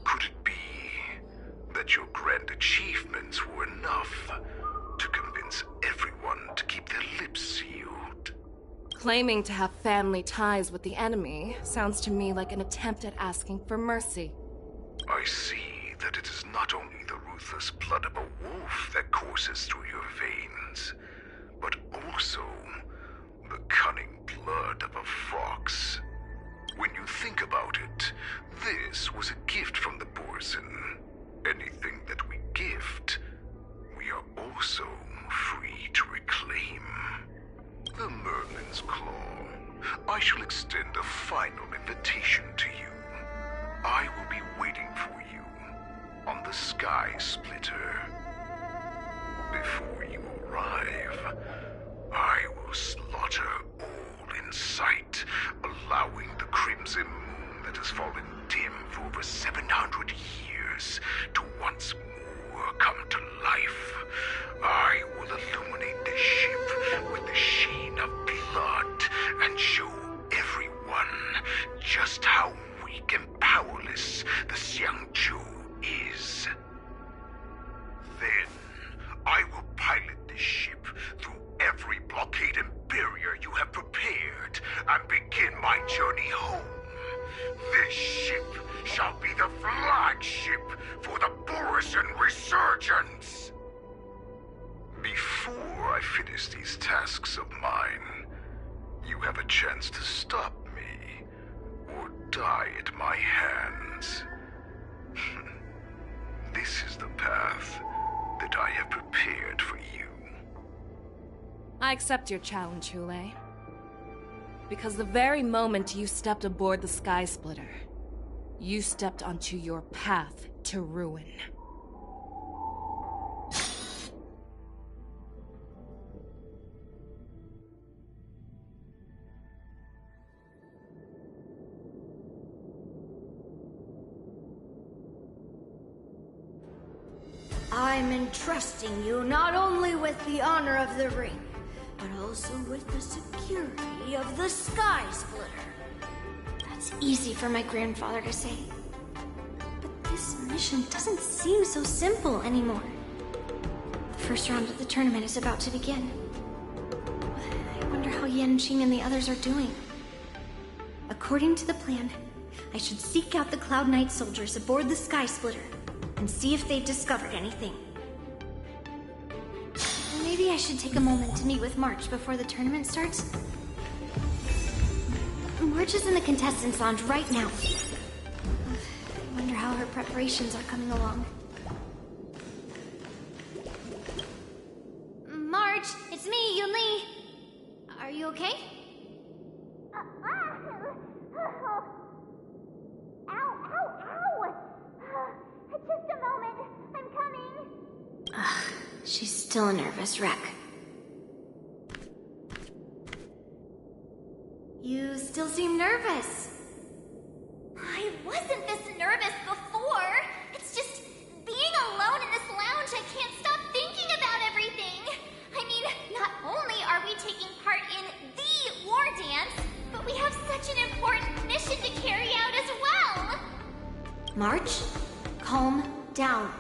could it be that your grand achievements were enough to convince everyone to keep their lips sealed? Claiming to have family ties with the enemy sounds to me like an attempt at asking for mercy. I see that it is not only the ruthless blood of a wolf that courses through your veins, but also the cunning blood of a fox. When you think about it, this was a gift from the Borson. Anything that we gift, we are also free to reclaim. The Merlin's Claw. I shall extend a final invitation to you. I will be waiting for you on the Sky Splitter. Before you arrive, I will slaughter all in sight, allowing the crimson moon that has fallen dim for over 700 years to once more come to life. I will illuminate the ship with the sheen of blood and show everyone just how weak and powerless the Xianzhou is. Then, I will pilot this ship through every blockade and barrier you have prepared and begin my journey home. This ship shall be the flagship for the Borison Resurgence. Before I finish these tasks of mine, you have a chance to stop me or die at my hands. This is the path that I have prepared for you. I accept your challenge, Hule. Because the very moment you stepped aboard the Sky Splitter, you stepped onto your path to ruin. I'm entrusting you not only with the honor of the ring, but also with the security of the Sky Splitter. That's easy for my grandfather to say. But this mission doesn't seem so simple anymore. The first round of the tournament is about to begin. I wonder how Yanqing and the others are doing. According to the plan, I should seek out the Cloud Knight soldiers aboard the Sky Splitter and see if they've discovered anything. Maybe I should take a moment to meet with March before the tournament starts. March is in the contestants' lounge right now. I wonder how her preparations are coming along. March, it's me, Yunli. Are you okay? Ow! Just a moment, I'm coming. She's still a nervous wreck. You still seem nervous. I wasn't this nervous before. It's just being alone in this lounge, I can't stop thinking about everything. I mean, not only are we taking part in the war dance, but we have such an important mission to carry out as well. March, calm down.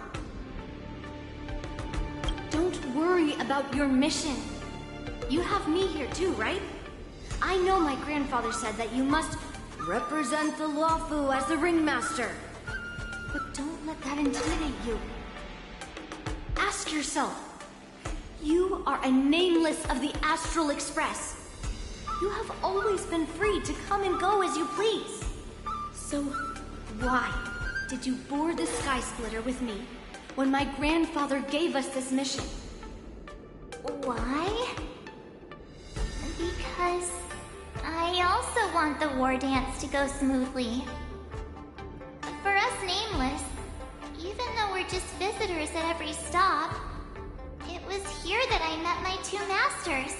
Don't worry about your mission. You have me here too, right? I know my grandfather said that you must represent the Luofu as the ringmaster. But don't let that intimidate you. Ask yourself, you are a nameless of the Astral Express. You have always been free to come and go as you please. So why did you board the Sky Splitter with me when my grandfather gave us this mission? Why? Because I also want the war dance to go smoothly. For us nameless, even though we're just visitors at every stop, it was here that I met my two masters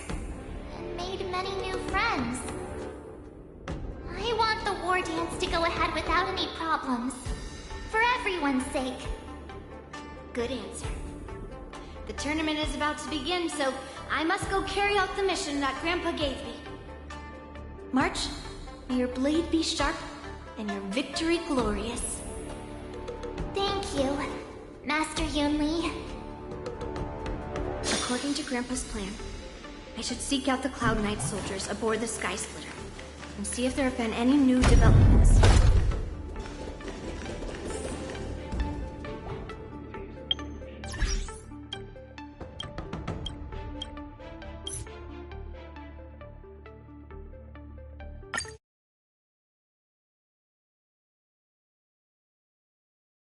and made many new friends. I want the war dance to go ahead without any problems, for everyone's sake. Good answer. The tournament is about to begin, so I must go carry out the mission that Grandpa gave me. March, may your blade be sharp and your victory glorious. Thank you, Master Yunli. According to Grandpa's plan, I should seek out the Cloud Knight soldiers aboard the Sky Splitter and see if there have been any new developments.